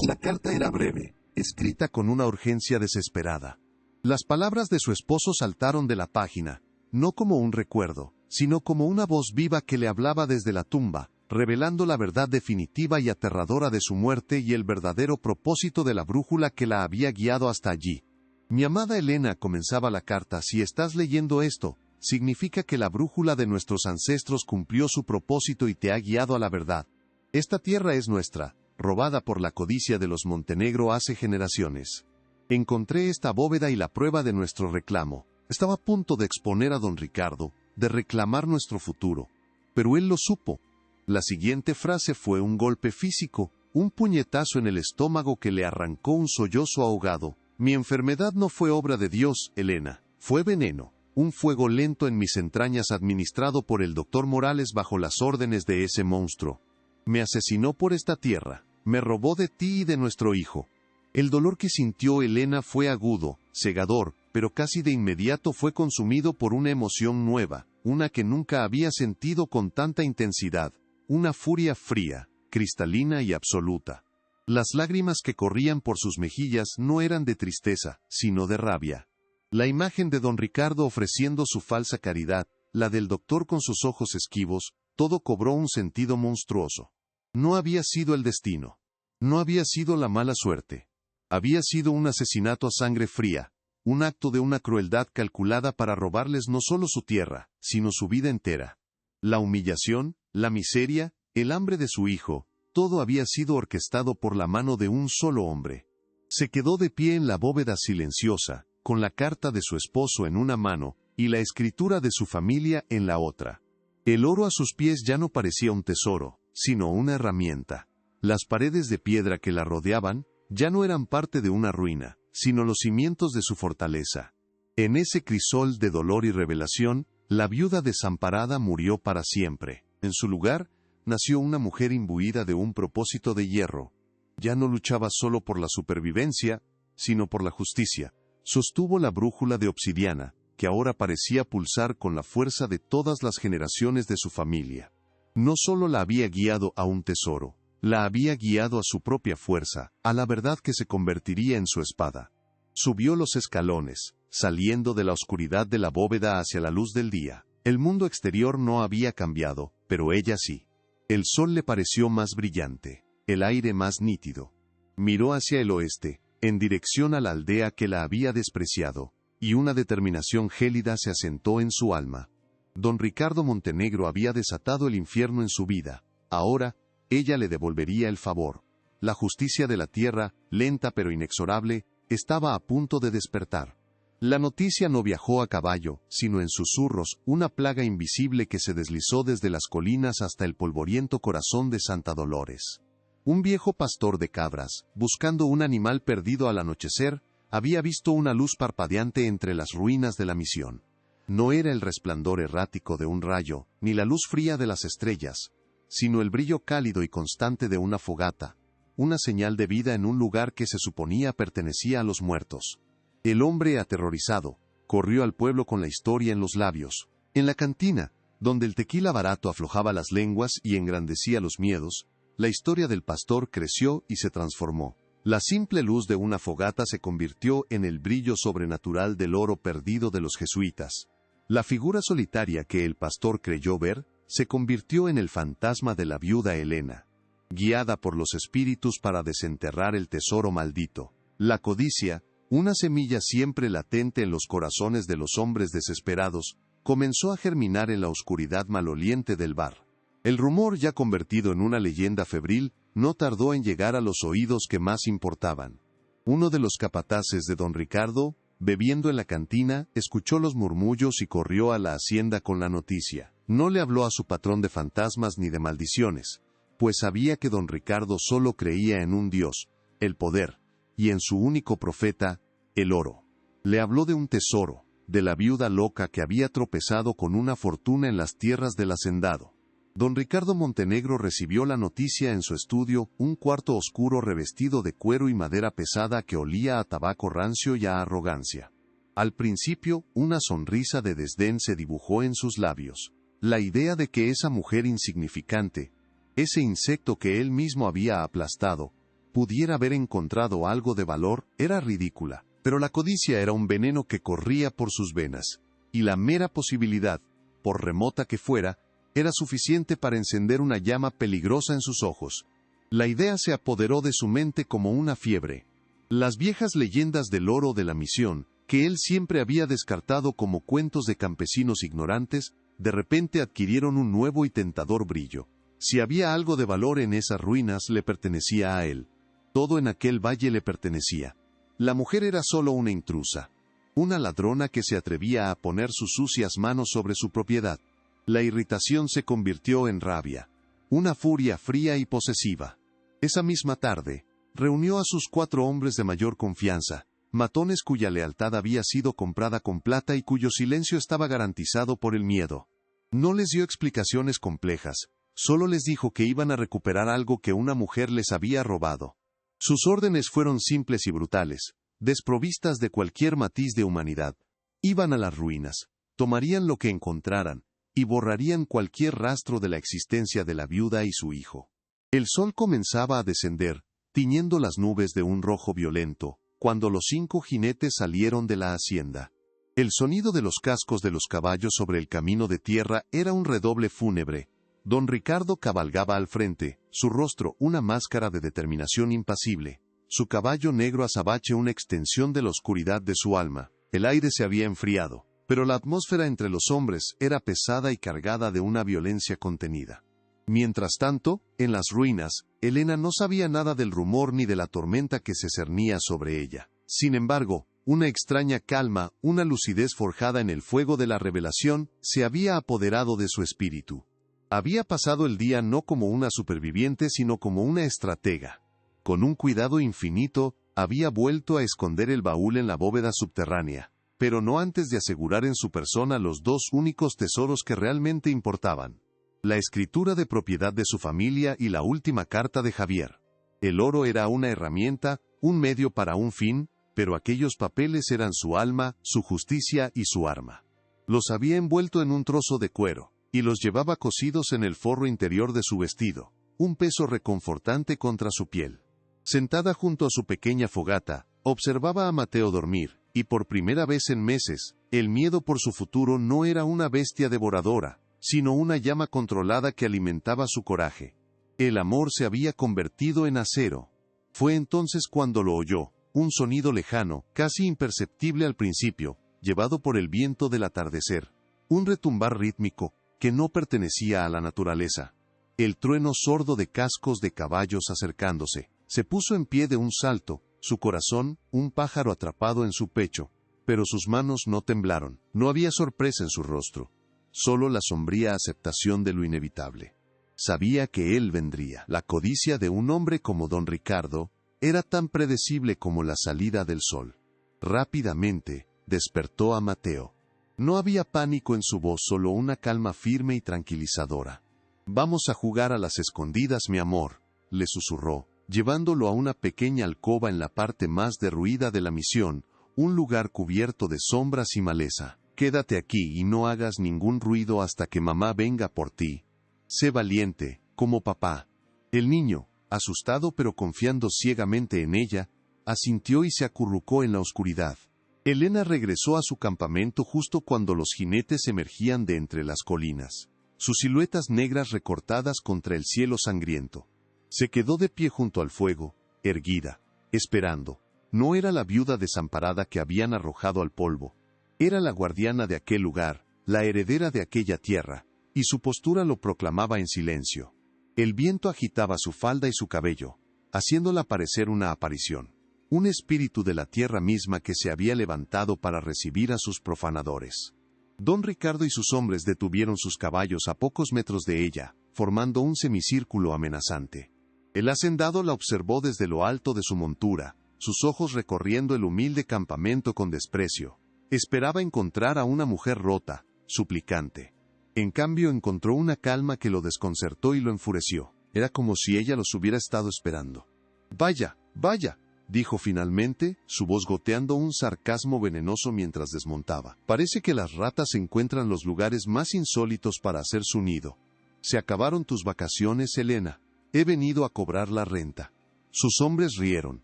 La carta era breve, escrita con una urgencia desesperada. Las palabras de su esposo saltaron de la página, no como un recuerdo, sino como una voz viva que le hablaba desde la tumba, revelando la verdad definitiva y aterradora de su muerte y el verdadero propósito de la brújula que la había guiado hasta allí. Mi amada Elena, comenzaba la carta, si estás leyendo esto, significa que la brújula de nuestros ancestros cumplió su propósito y te ha guiado a la verdad. Esta tierra es nuestra, robada por la codicia de los Montenegro hace generaciones. Encontré esta bóveda y la prueba de nuestro reclamo. Estaba a punto de exponer a don Ricardo, de reclamar nuestro futuro. Pero él lo supo. La siguiente frase fue un golpe físico, un puñetazo en el estómago que le arrancó un sollozo ahogado. Mi enfermedad no fue obra de Dios, Elena, fue veneno, un fuego lento en mis entrañas administrado por el doctor Morales bajo las órdenes de ese monstruo. Me asesinó por esta tierra, me robó de ti y de nuestro hijo. El dolor que sintió Elena fue agudo, cegador, pero casi de inmediato fue consumido por una emoción nueva, una que nunca había sentido con tanta intensidad, una furia fría, cristalina y absoluta. Las lágrimas que corrían por sus mejillas no eran de tristeza, sino de rabia. La imagen de don Ricardo ofreciendo su falsa caridad, la del doctor con sus ojos esquivos, todo cobró un sentido monstruoso. No había sido el destino. No había sido la mala suerte. Había sido un asesinato a sangre fría, un acto de una crueldad calculada para robarles no solo su tierra, sino su vida entera. La humillación, la miseria, el hambre de su hijo, todo había sido orquestado por la mano de un solo hombre. Se quedó de pie en la bóveda silenciosa, con la carta de su esposo en una mano, y la escritura de su familia en la otra. El oro a sus pies ya no parecía un tesoro, sino una herramienta. Las paredes de piedra que la rodeaban, ya no eran parte de una ruina, sino los cimientos de su fortaleza. En ese crisol de dolor y revelación, la viuda desamparada murió para siempre. En su lugar, nació una mujer imbuida de un propósito de hierro. Ya no luchaba solo por la supervivencia, sino por la justicia. Sostuvo la brújula de obsidiana, que ahora parecía pulsar con la fuerza de todas las generaciones de su familia. No solo la había guiado a un tesoro, la había guiado a su propia fuerza, a la verdad que se convertiría en su espada. Subió los escalones, saliendo de la oscuridad de la bóveda hacia la luz del día. El mundo exterior no había cambiado, pero ella sí. El sol le pareció más brillante, el aire más nítido. Miró hacia el oeste, en dirección a la aldea que la había despreciado, y una determinación gélida se asentó en su alma. Don Ricardo Montenegro había desatado el infierno en su vida. Ahora, ella le devolvería el favor. La justicia de la tierra, lenta pero inexorable, estaba a punto de despertar. La noticia no viajó a caballo, sino en susurros, una plaga invisible que se deslizó desde las colinas hasta el polvoriento corazón de Santa Dolores. Un viejo pastor de cabras, buscando un animal perdido al anochecer, había visto una luz parpadeante entre las ruinas de la misión. No era el resplandor errático de un rayo, ni la luz fría de las estrellas, sino el brillo cálido y constante de una fogata, una señal de vida en un lugar que se suponía pertenecía a los muertos. El hombre, aterrorizado, corrió al pueblo con la historia en los labios. En la cantina, donde el tequila barato aflojaba las lenguas y engrandecía los miedos, la historia del pastor creció y se transformó. La simple luz de una fogata se convirtió en el brillo sobrenatural del oro perdido de los jesuitas. La figura solitaria que el pastor creyó ver, se convirtió en el fantasma de la viuda Elena, guiada por los espíritus para desenterrar el tesoro maldito. La codicia, una semilla siempre latente en los corazones de los hombres desesperados, comenzó a germinar en la oscuridad maloliente del bar. El rumor, ya convertido en una leyenda febril, no tardó en llegar a los oídos que más importaban. Uno de los capataces de don Ricardo, bebiendo en la cantina, escuchó los murmullos y corrió a la hacienda con la noticia. No le habló a su patrón de fantasmas ni de maldiciones, pues sabía que don Ricardo solo creía en un Dios, el poder, y en su único profeta, el oro. Le habló de un tesoro, de la viuda loca que había tropezado con una fortuna en las tierras del hacendado. Don Ricardo Montenegro recibió la noticia en su estudio, un cuarto oscuro revestido de cuero y madera pesada que olía a tabaco rancio y a arrogancia. Al principio, una sonrisa de desdén se dibujó en sus labios. La idea de que esa mujer insignificante, ese insecto que él mismo había aplastado, pudiera haber encontrado algo de valor, era ridícula. Pero la codicia era un veneno que corría por sus venas, y la mera posibilidad, por remota que fuera, era suficiente para encender una llama peligrosa en sus ojos. La idea se apoderó de su mente como una fiebre. Las viejas leyendas del oro de la misión, que él siempre había descartado como cuentos de campesinos ignorantes, de repente adquirieron un nuevo y tentador brillo. Si había algo de valor en esas ruinas, le pertenecía a él. Todo en aquel valle le pertenecía. La mujer era solo una intrusa, una ladrona que se atrevía a poner sus sucias manos sobre su propiedad. La irritación se convirtió en rabia, una furia fría y posesiva. Esa misma tarde, reunió a sus 4 hombres de mayor confianza, matones cuya lealtad había sido comprada con plata y cuyo silencio estaba garantizado por el miedo. No les dio explicaciones complejas, solo les dijo que iban a recuperar algo que una mujer les había robado. Sus órdenes fueron simples y brutales, desprovistas de cualquier matiz de humanidad. Iban a las ruinas, tomarían lo que encontraran, y borrarían cualquier rastro de la existencia de la viuda y su hijo. El sol comenzaba a descender, tiñendo las nubes de un rojo violento, cuando los 5 jinetes salieron de la hacienda. El sonido de los cascos de los caballos sobre el camino de tierra era un redoble fúnebre. Don Ricardo cabalgaba al frente, su rostro una máscara de determinación impasible, su caballo negro azabache una extensión de la oscuridad de su alma. El aire se había enfriado, pero la atmósfera entre los hombres era pesada y cargada de una violencia contenida. Mientras tanto, en las ruinas, Helena no sabía nada del rumor ni de la tormenta que se cernía sobre ella. Sin embargo, una extraña calma, una lucidez forjada en el fuego de la revelación, se había apoderado de su espíritu. Había pasado el día no como una superviviente sino como una estratega. Con un cuidado infinito, había vuelto a esconder el baúl en la bóveda subterránea, pero no antes de asegurar en su persona los 2 únicos tesoros que realmente importaban: la escritura de propiedad de su familia y la última carta de Javier. El oro era una herramienta, un medio para un fin, pero aquellos papeles eran su alma, su justicia y su arma. Los había envuelto en un trozo de cuero, y los llevaba cosidos en el forro interior de su vestido, un peso reconfortante contra su piel. Sentada junto a su pequeña fogata, observaba a Mateo dormir, y por primera vez en meses, el miedo por su futuro no era una bestia devoradora, sino una llama controlada que alimentaba su coraje. El amor se había convertido en acero. Fue entonces cuando lo oyó, un sonido lejano, casi imperceptible al principio, llevado por el viento del atardecer. Un retumbar rítmico, que no pertenecía a la naturaleza. El trueno sordo de cascos de caballos acercándose. Se puso en pie de un salto, su corazón, un pájaro atrapado en su pecho, pero sus manos no temblaron. No había sorpresa en su rostro, solo la sombría aceptación de lo inevitable. Sabía que él vendría. La codicia de un hombre como don Ricardo era tan predecible como la salida del sol. Rápidamente, despertó a Mateo. No había pánico en su voz, solo una calma firme y tranquilizadora. «Vamos a jugar a las escondidas, mi amor», le susurró, llevándolo a una pequeña alcoba en la parte más derruida de la misión, un lugar cubierto de sombras y maleza. «Quédate aquí y no hagas ningún ruido hasta que mamá venga por ti. Sé valiente, como papá». El niño, asustado pero confiando ciegamente en ella, asintió y se acurrucó en la oscuridad. Helena regresó a su campamento justo cuando los jinetes emergían de entre las colinas, sus siluetas negras recortadas contra el cielo sangriento. Se quedó de pie junto al fuego, erguida, esperando. No era la viuda desamparada que habían arrojado al polvo. Era la guardiana de aquel lugar, la heredera de aquella tierra, y su postura lo proclamaba en silencio. El viento agitaba su falda y su cabello, haciéndola parecer una aparición. Un espíritu de la tierra misma que se había levantado para recibir a sus profanadores. Don Ricardo y sus hombres detuvieron sus caballos a pocos metros de ella, formando un semicírculo amenazante. El hacendado la observó desde lo alto de su montura, sus ojos recorriendo el humilde campamento con desprecio. Esperaba encontrar a una mujer rota, suplicante. En cambio encontró una calma que lo desconcertó y lo enfureció. Era como si ella los hubiera estado esperando. «Vaya, vaya», dijo finalmente, su voz goteando un sarcasmo venenoso mientras desmontaba. Parece que las ratas encuentran los lugares más insólitos para hacer su nido. Se acabaron tus vacaciones, Elena. He venido a cobrar la renta. Sus hombres rieron,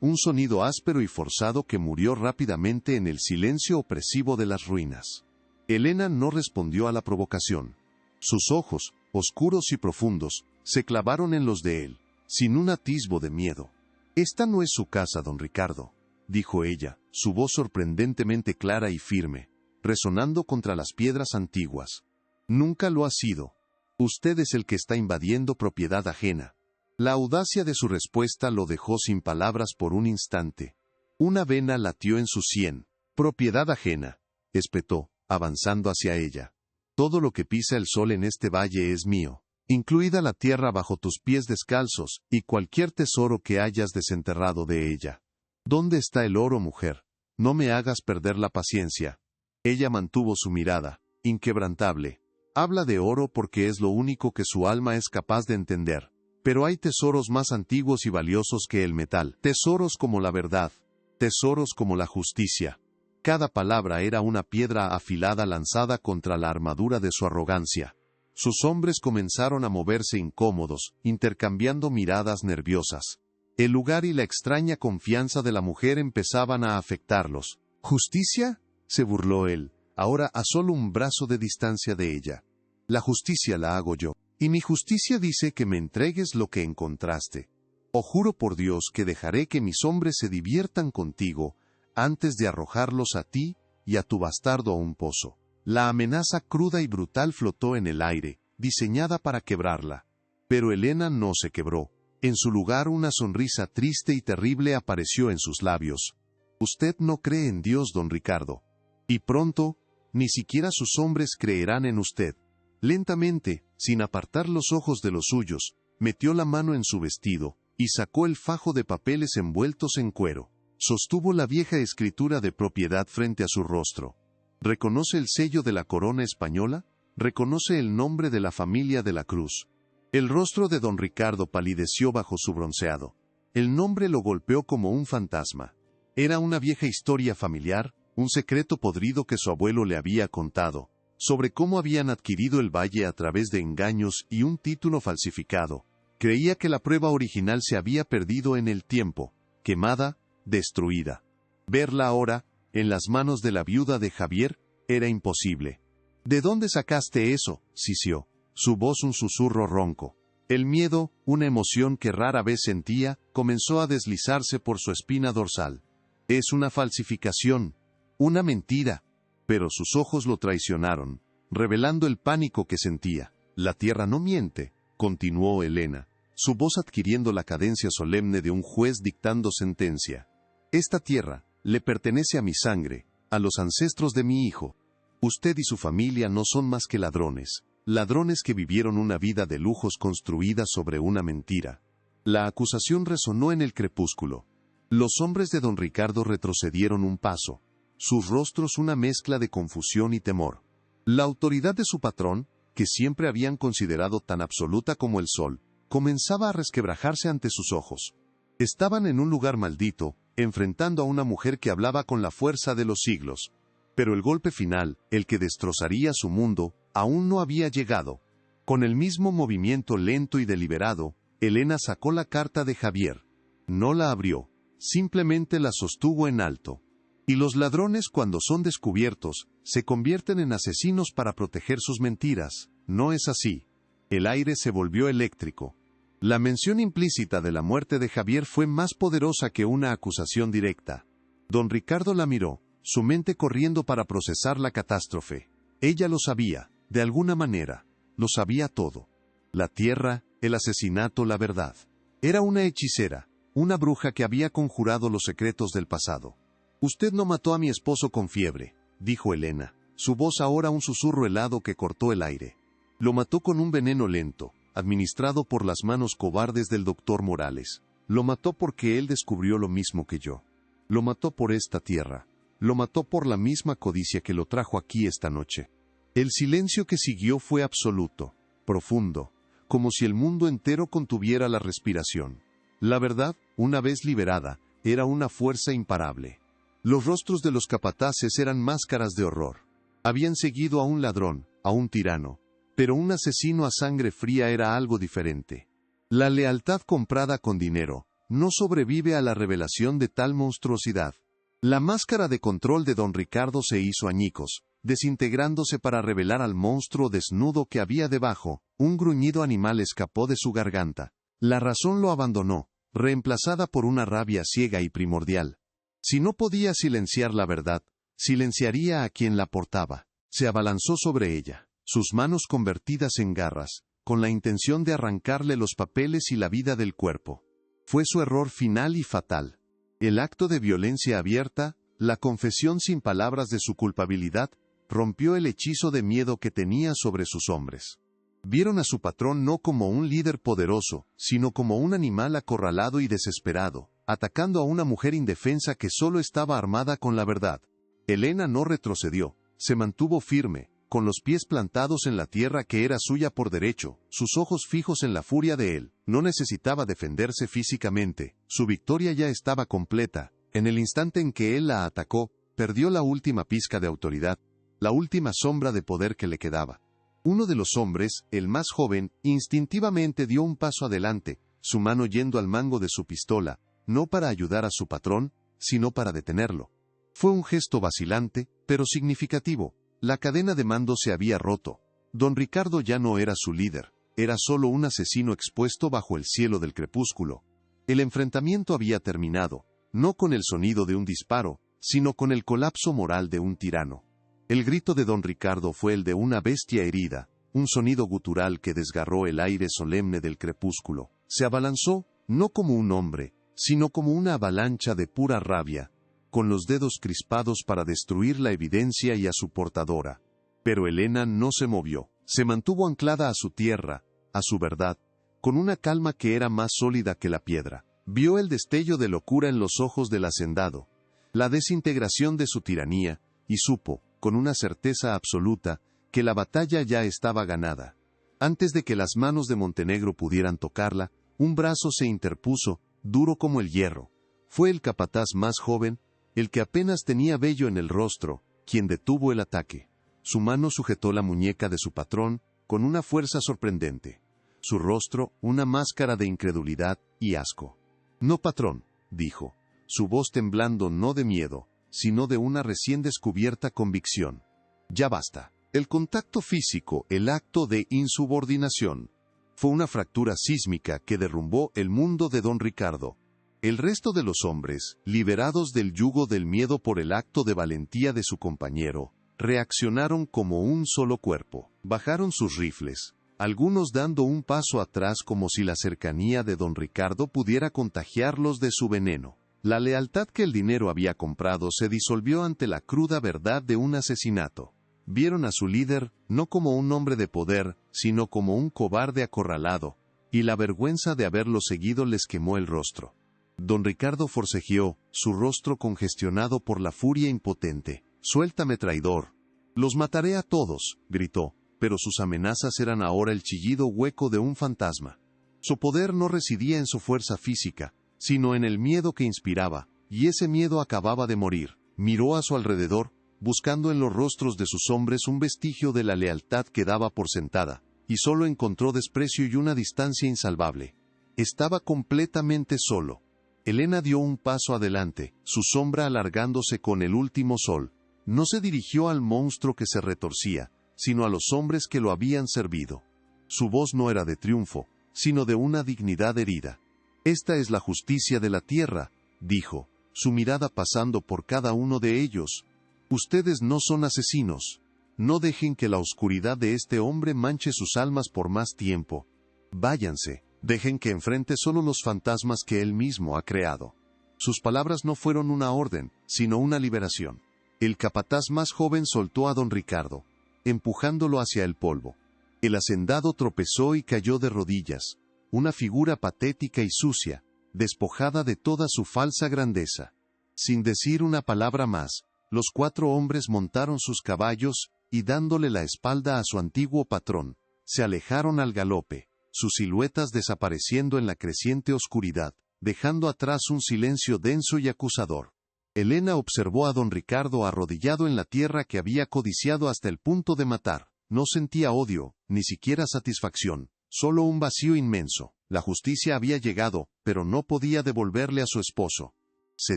un sonido áspero y forzado que murió rápidamente en el silencio opresivo de las ruinas. Elena no respondió a la provocación. Sus ojos, oscuros y profundos, se clavaron en los de él, sin un atisbo de miedo. «Esta no es su casa, don Ricardo», dijo ella, su voz sorprendentemente clara y firme, resonando contra las piedras antiguas. «Nunca lo ha sido. Usted es el que está invadiendo propiedad ajena». La audacia de su respuesta lo dejó sin palabras por un instante. Una vena latió en su sien. «Propiedad ajena», espetó, avanzando hacia ella. «Todo lo que pisa el sol en este valle es mío, incluida la tierra bajo tus pies descalzos, y cualquier tesoro que hayas desenterrado de ella. ¿Dónde está el oro, mujer? No me hagas perder la paciencia». Ella mantuvo su mirada, inquebrantable. «Habla de oro porque es lo único que su alma es capaz de entender. Pero hay tesoros más antiguos y valiosos que el metal, tesoros como la verdad, tesoros como la justicia». Cada palabra era una piedra afilada lanzada contra la armadura de su arrogancia. Sus hombres comenzaron a moverse incómodos, intercambiando miradas nerviosas. El lugar y la extraña confianza de la mujer empezaban a afectarlos. «¿Justicia?», se burló él, ahora a solo un brazo de distancia de ella. «La justicia la hago yo. Y mi justicia dice que me entregues lo que encontraste. O juro por Dios que dejaré que mis hombres se diviertan contigo antes de arrojarlos a ti y a tu bastardo a un pozo». La amenaza cruda y brutal flotó en el aire, diseñada para quebrarla. Pero Elena no se quebró. En su lugar una sonrisa triste y terrible apareció en sus labios. «Usted no cree en Dios, don Ricardo. Y pronto, ni siquiera sus hombres creerán en usted». Lentamente, sin apartar los ojos de los suyos, metió la mano en su vestido, y sacó el fajo de papeles envueltos en cuero. Sostuvo la vieja escritura de propiedad frente a su rostro. ¿Reconoce el sello de la corona española? ¿Reconoce el nombre de la familia de la Cruz? El rostro de don Ricardo palideció bajo su bronceado. El nombre lo golpeó como un fantasma. Era una vieja historia familiar, un secreto podrido que su abuelo le había contado, sobre cómo habían adquirido el valle a través de engaños y un título falsificado. Creía que la prueba original se había perdido en el tiempo, quemada, destruida. Verla ahora, en las manos de la viuda de Javier, era imposible. «¿De dónde sacaste eso?», sisió, su voz un susurro ronco. El miedo, una emoción que rara vez sentía, comenzó a deslizarse por su espina dorsal. «Es una falsificación, una mentira». Pero sus ojos lo traicionaron, revelando el pánico que sentía. «La tierra no miente», continuó Elena, su voz adquiriendo la cadencia solemne de un juez dictando sentencia. «Esta tierra le pertenece a mi sangre, a los ancestros de mi hijo. Usted y su familia no son más que ladrones, ladrones que vivieron una vida de lujos construida sobre una mentira». La acusación resonó en el crepúsculo. Los hombres de don Ricardo retrocedieron un paso, sus rostros una mezcla de confusión y temor. La autoridad de su patrón, que siempre habían considerado tan absoluta como el sol, comenzaba a resquebrajarse ante sus ojos. Estaban en un lugar maldito, enfrentando a una mujer que hablaba con la fuerza de los siglos. Pero el golpe final, el que destrozaría su mundo, aún no había llegado. Con el mismo movimiento lento y deliberado, Elena sacó la carta de Javier. No la abrió, simplemente la sostuvo en alto. Y los ladrones, cuando son descubiertos, se convierten en asesinos para proteger sus mentiras. No es así. El aire se volvió eléctrico. La mención implícita de la muerte de Javier fue más poderosa que una acusación directa. Don Ricardo la miró, su mente corriendo para procesar la catástrofe. Ella lo sabía, de alguna manera, lo sabía todo. La tierra, el asesinato, la verdad. Era una hechicera, una bruja que había conjurado los secretos del pasado. «Usted no mató a mi esposo con fiebre», dijo Elena, su voz ahora un susurro helado que cortó el aire. «Lo mató con un veneno lento, administrado por las manos cobardes del doctor Morales. Lo mató porque él descubrió lo mismo que yo. Lo mató por esta tierra. Lo mató por la misma codicia que lo trajo aquí esta noche». El silencio que siguió fue absoluto, profundo, como si el mundo entero contuviera la respiración. La verdad, una vez liberada, era una fuerza imparable. Los rostros de los capataces eran máscaras de horror. Habían seguido a un ladrón, a un tirano, pero un asesino a sangre fría era algo diferente. La lealtad comprada con dinero no sobrevive a la revelación de tal monstruosidad. La máscara de control de don Ricardo se hizo añicos, desintegrándose para revelar al monstruo desnudo que había debajo. Un gruñido animal escapó de su garganta. La razón lo abandonó, reemplazada por una rabia ciega y primordial. Si no podía silenciar la verdad, silenciaría a quien la portaba. Se abalanzó sobre ella, sus manos convertidas en garras, con la intención de arrancarle los papeles y la vida del cuerpo. Fue su error final y fatal. El acto de violencia abierta, la confesión sin palabras de su culpabilidad, rompió el hechizo de miedo que tenía sobre sus hombres. Vieron a su patrón no como un líder poderoso, sino como un animal acorralado y desesperado, atacando a una mujer indefensa que solo estaba armada con la verdad. Elena no retrocedió, se mantuvo firme, con los pies plantados en la tierra que era suya por derecho, sus ojos fijos en la furia de él. No necesitaba defenderse físicamente, su victoria ya estaba completa. En el instante en que él la atacó, perdió la última pizca de autoridad, la última sombra de poder que le quedaba. Uno de los hombres, el más joven, instintivamente dio un paso adelante, su mano yendo al mango de su pistola, no para ayudar a su patrón, sino para detenerlo. Fue un gesto vacilante, pero significativo. La cadena de mando se había roto. Don Ricardo ya no era su líder, era solo un asesino expuesto bajo el cielo del crepúsculo. El enfrentamiento había terminado, no con el sonido de un disparo, sino con el colapso moral de un tirano. El grito de don Ricardo fue el de una bestia herida, un sonido gutural que desgarró el aire solemne del crepúsculo. Se abalanzó, no como un hombre, sino como una avalancha de pura rabia, con los dedos crispados para destruir la evidencia y a su portadora. Pero Elena no se movió, se mantuvo anclada a su tierra, a su verdad, con una calma que era más sólida que la piedra. Vio el destello de locura en los ojos del hacendado, la desintegración de su tiranía, y supo, con una certeza absoluta, que la batalla ya estaba ganada. Antes de que las manos de Montenegro pudieran tocarla, un brazo se interpuso, duro como el hierro. Fue el capataz más joven, el que apenas tenía vello en el rostro, quien detuvo el ataque. Su mano sujetó la muñeca de su patrón, con una fuerza sorprendente. Su rostro, una máscara de incredulidad y asco. «No, patrón», dijo, su voz temblando no de miedo, sino de una recién descubierta convicción. «Ya basta». El contacto físico, el acto de insubordinación, fue una fractura sísmica que derrumbó el mundo de don Ricardo. El resto de los hombres, liberados del yugo del miedo por el acto de valentía de su compañero, reaccionaron como un solo cuerpo. Bajaron sus rifles, algunos dando un paso atrás como si la cercanía de don Ricardo pudiera contagiarlos de su veneno. La lealtad que el dinero había comprado se disolvió ante la cruda verdad de un asesinato. Vieron a su líder, no como un hombre de poder, sino como un cobarde acorralado, y la vergüenza de haberlo seguido les quemó el rostro. Don Ricardo forcejeó, su rostro congestionado por la furia impotente. «Suéltame, traidor». «Los mataré a todos», gritó, pero sus amenazas eran ahora el chillido hueco de un fantasma. Su poder no residía en su fuerza física, sino en el miedo que inspiraba, y ese miedo acababa de morir. Miró a su alrededor, buscando en los rostros de sus hombres un vestigio de la lealtad que daba por sentada, y solo encontró desprecio y una distancia insalvable. Estaba completamente solo. Elena dio un paso adelante, su sombra alargándose con el último sol. No se dirigió al monstruo que se retorcía, sino a los hombres que lo habían servido. Su voz no era de triunfo, sino de una dignidad herida. «Esta es la justicia de la tierra», dijo, su mirada pasando por cada uno de ellos. «Ustedes no son asesinos. No dejen que la oscuridad de este hombre manche sus almas por más tiempo. Váyanse, dejen que enfrente solo los fantasmas que él mismo ha creado». Sus palabras no fueron una orden, sino una liberación. El capataz más joven soltó a don Ricardo, empujándolo hacia el polvo. El hacendado tropezó y cayó de rodillas, una figura patética y sucia, despojada de toda su falsa grandeza. Sin decir una palabra más, los 4 hombres montaron sus caballos, y dándole la espalda a su antiguo patrón, se alejaron al galope, sus siluetas desapareciendo en la creciente oscuridad. dejando atrás un silencio denso y acusador. Elena observó a don Ricardo arrodillado en la tierra que había codiciado hasta el punto de matar. No sentía odio, ni siquiera satisfacción, solo un vacío inmenso. La justicia había llegado, pero no podía devolverle a su esposo. Se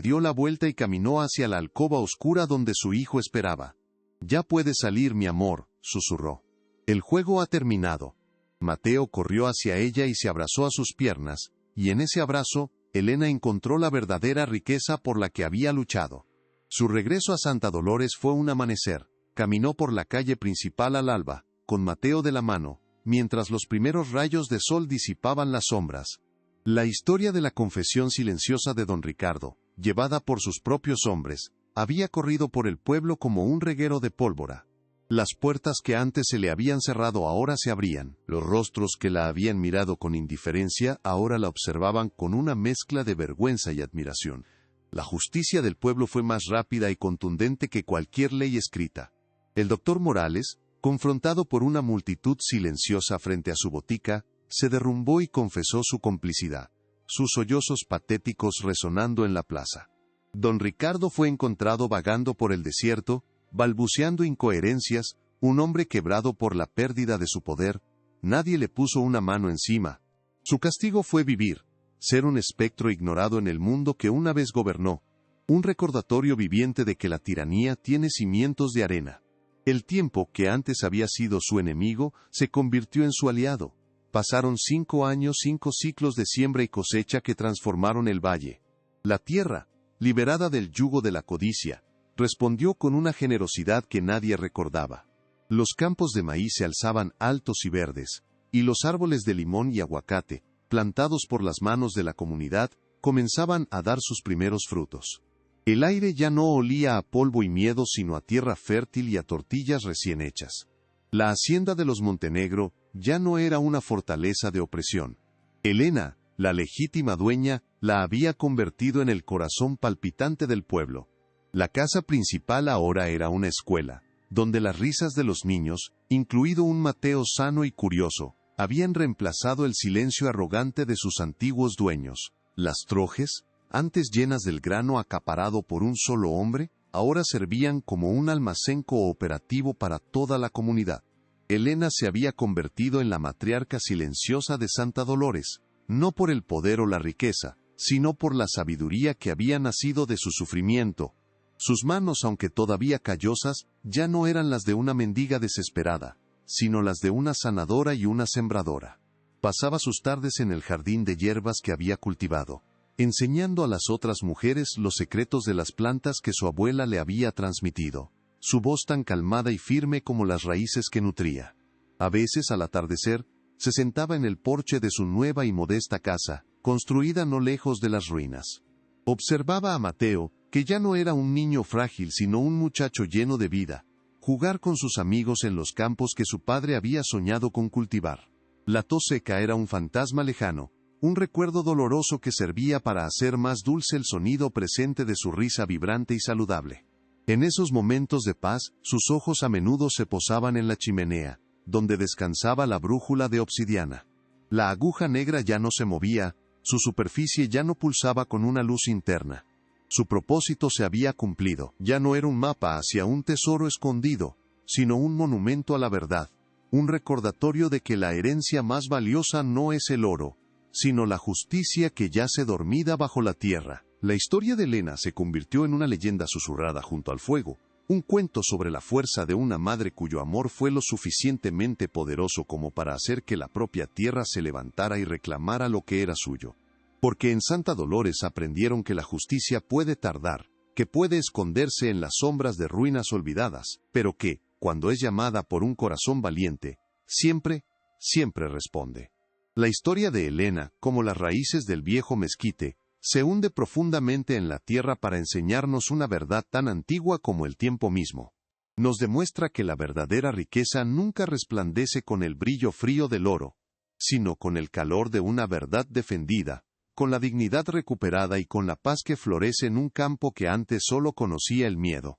dio la vuelta y caminó hacia la alcoba oscura donde su hijo esperaba. «Ya puedes salir, mi amor», susurró. «El juego ha terminado». Mateo corrió hacia ella y se abrazó a sus piernas, y en ese abrazo, Elena encontró la verdadera riqueza por la que había luchado. Su regreso a Santa Dolores fue un amanecer. Caminó por la calle principal al alba, con Mateo de la mano, mientras los primeros rayos de sol disipaban las sombras. La historia de la confesión silenciosa de don Ricardo, llevada por sus propios hombres, había corrido por el pueblo como un reguero de pólvora. Las puertas que antes se le habían cerrado ahora se abrían. Los rostros que la habían mirado con indiferencia ahora la observaban con una mezcla de vergüenza y admiración. La justicia del pueblo fue más rápida y contundente que cualquier ley escrita. El doctor Morales, confrontado por una multitud silenciosa frente a su botica, se derrumbó y confesó su complicidad, sus sollozos patéticos resonando en la plaza. Don Ricardo fue encontrado vagando por el desierto, balbuceando incoherencias, un hombre quebrado por la pérdida de su poder. Nadie le puso una mano encima. Su castigo fue vivir, ser un espectro ignorado en el mundo que una vez gobernó, un recordatorio viviente de que la tiranía tiene cimientos de arena. El tiempo, que antes había sido su enemigo, se convirtió en su aliado. Pasaron 5 años, 5 ciclos de siembra y cosecha que transformaron el valle. La tierra, liberada del yugo de la codicia, respondió con una generosidad que nadie recordaba. Los campos de maíz se alzaban altos y verdes, y los árboles de limón y aguacate, plantados por las manos de la comunidad, comenzaban a dar sus primeros frutos. El aire ya no olía a polvo y miedo sino a tierra fértil y a tortillas recién hechas. La hacienda de los Montenegro ya no era una fortaleza de opresión. Elena, la legítima dueña, la había convertido en el corazón palpitante del pueblo. La casa principal ahora era una escuela, donde las risas de los niños, incluido un Mateo sano y curioso, habían reemplazado el silencio arrogante de sus antiguos dueños. Las trojes, antes llenas del grano acaparado por un solo hombre, ahora servían como un almacén cooperativo para toda la comunidad. Elena se había convertido en la matriarca silenciosa de Santa Dolores, no por el poder o la riqueza, sino por la sabiduría que había nacido de su sufrimiento. Sus manos, aunque todavía callosas, ya no eran las de una mendiga desesperada, sino las de una sanadora y una sembradora. Pasaba sus tardes en el jardín de hierbas que había cultivado, enseñando a las otras mujeres los secretos de las plantas que su abuela le había transmitido, su voz tan calmada y firme como las raíces que nutría. A veces, al atardecer, se sentaba en el porche de su nueva y modesta casa, construida no lejos de las ruinas. Observaba a Mateo, que ya no era un niño frágil sino un muchacho lleno de vida, jugar con sus amigos en los campos que su padre había soñado con cultivar. La tos seca era un fantasma lejano, un recuerdo doloroso que servía para hacer más dulce el sonido presente de su risa vibrante y saludable. En esos momentos de paz, sus ojos a menudo se posaban en la chimenea, donde descansaba la brújula de obsidiana. La aguja negra ya no se movía, su superficie ya no pulsaba con una luz interna. Su propósito se había cumplido, ya no era un mapa hacia un tesoro escondido, sino un monumento a la verdad, un recordatorio de que la herencia más valiosa no es el oro, sino la justicia que yace dormida bajo la tierra. La historia de Elena se convirtió en una leyenda susurrada junto al fuego, un cuento sobre la fuerza de una madre cuyo amor fue lo suficientemente poderoso como para hacer que la propia tierra se levantara y reclamara lo que era suyo. Porque en Santa Dolores aprendieron que la justicia puede tardar, que puede esconderse en las sombras de ruinas olvidadas, pero que, cuando es llamada por un corazón valiente, siempre, siempre responde. La historia de Elena, como las raíces del viejo mezquite, se hunde profundamente en la tierra para enseñarnos una verdad tan antigua como el tiempo mismo. Nos demuestra que la verdadera riqueza nunca resplandece con el brillo frío del oro, sino con el calor de una verdad defendida, con la dignidad recuperada y con la paz que florece en un campo que antes solo conocía el miedo.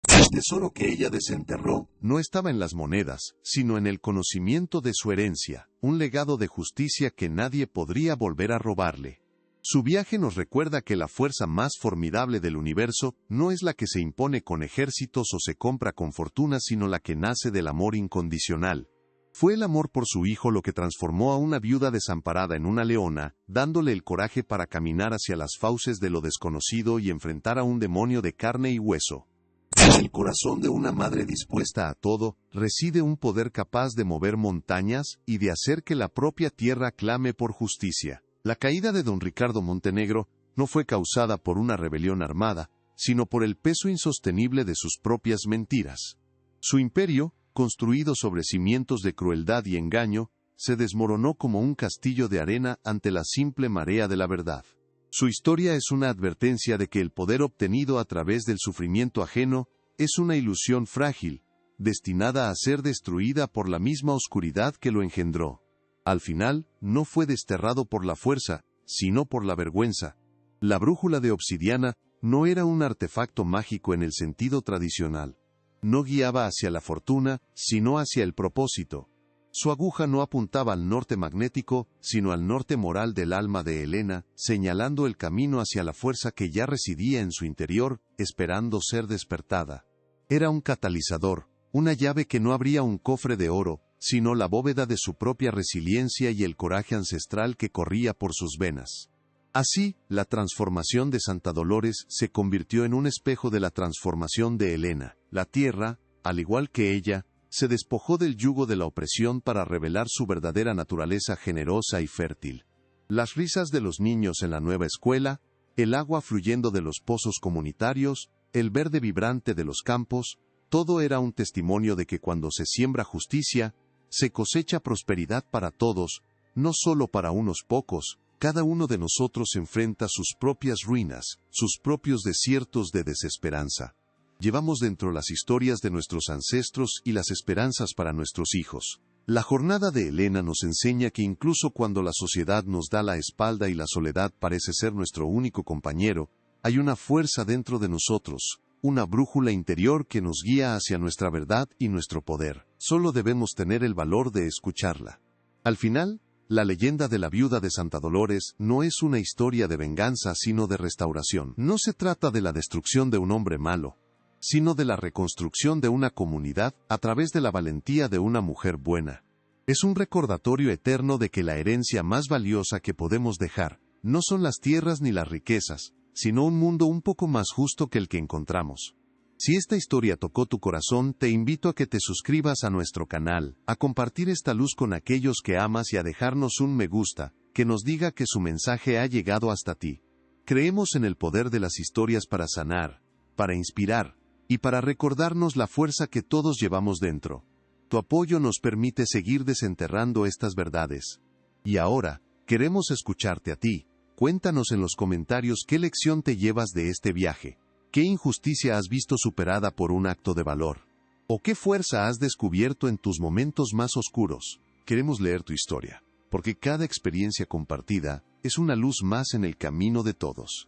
El tesoro que ella desenterró no estaba en las monedas, sino en el conocimiento de su herencia, un legado de justicia que nadie podría volver a robarle. Su viaje nos recuerda que la fuerza más formidable del universo no es la que se impone con ejércitos o se compra con fortuna, sino la que nace del amor incondicional. Fue el amor por su hijo lo que transformó a una viuda desamparada en una leona, dándole el coraje para caminar hacia las fauces de lo desconocido y enfrentar a un demonio de carne y hueso. En el corazón de una madre dispuesta a todo, reside un poder capaz de mover montañas y de hacer que la propia tierra clame por justicia. La caída de don Ricardo Montenegro no fue causada por una rebelión armada, sino por el peso insostenible de sus propias mentiras. Su imperio, construido sobre cimientos de crueldad y engaño, se desmoronó como un castillo de arena ante la simple marea de la verdad. Su historia es una advertencia de que el poder obtenido a través del sufrimiento ajeno es una ilusión frágil, destinada a ser destruida por la misma oscuridad que lo engendró. Al final, no fue desterrado por la fuerza, sino por la vergüenza. La brújula de obsidiana no era un artefacto mágico en el sentido tradicional. No guiaba hacia la fortuna, sino hacia el propósito. Su aguja no apuntaba al norte magnético, sino al norte moral del alma de Helena, señalando el camino hacia la fuerza que ya residía en su interior, esperando ser despertada. Era un catalizador, una llave que no abría un cofre de oro, sino la bóveda de su propia resiliencia y el coraje ancestral que corría por sus venas. Así, la transformación de Santa Dolores se convirtió en un espejo de la transformación de Helena. La tierra, al igual que ella, se despojó del yugo de la opresión para revelar su verdadera naturaleza generosa y fértil. Las risas de los niños en la nueva escuela, el agua fluyendo de los pozos comunitarios, el verde vibrante de los campos, todo era un testimonio de que cuando se siembra justicia, se cosecha prosperidad para todos, no solo para unos pocos. Cada uno de nosotros enfrenta sus propias ruinas, sus propios desiertos de desesperanza. Llevamos dentro las historias de nuestros ancestros y las esperanzas para nuestros hijos. La jornada de Helena nos enseña que incluso cuando la sociedad nos da la espalda y la soledad parece ser nuestro único compañero, hay una fuerza dentro de nosotros, una brújula interior que nos guía hacia nuestra verdad y nuestro poder. Solo debemos tener el valor de escucharla. Al final, la leyenda de la viuda de Santa Dolores no es una historia de venganza sino de restauración. No se trata de la destrucción de un hombre malo, sino de la reconstrucción de una comunidad a través de la valentía de una mujer buena. Es un recordatorio eterno de que la herencia más valiosa que podemos dejar no son las tierras ni las riquezas, sino un mundo un poco más justo que el que encontramos. Si esta historia tocó tu corazón, te invito a que te suscribas a nuestro canal, a compartir esta luz con aquellos que amas y a dejarnos un me gusta, que nos diga que su mensaje ha llegado hasta ti. Creemos en el poder de las historias para sanar, para inspirar, y para recordarnos la fuerza que todos llevamos dentro. Tu apoyo nos permite seguir desenterrando estas verdades. Y ahora, queremos escucharte a ti. Cuéntanos en los comentarios qué lección te llevas de este viaje. ¿Qué injusticia has visto superada por un acto de valor? ¿O qué fuerza has descubierto en tus momentos más oscuros? Queremos leer tu historia, porque cada experiencia compartida es una luz más en el camino de todos.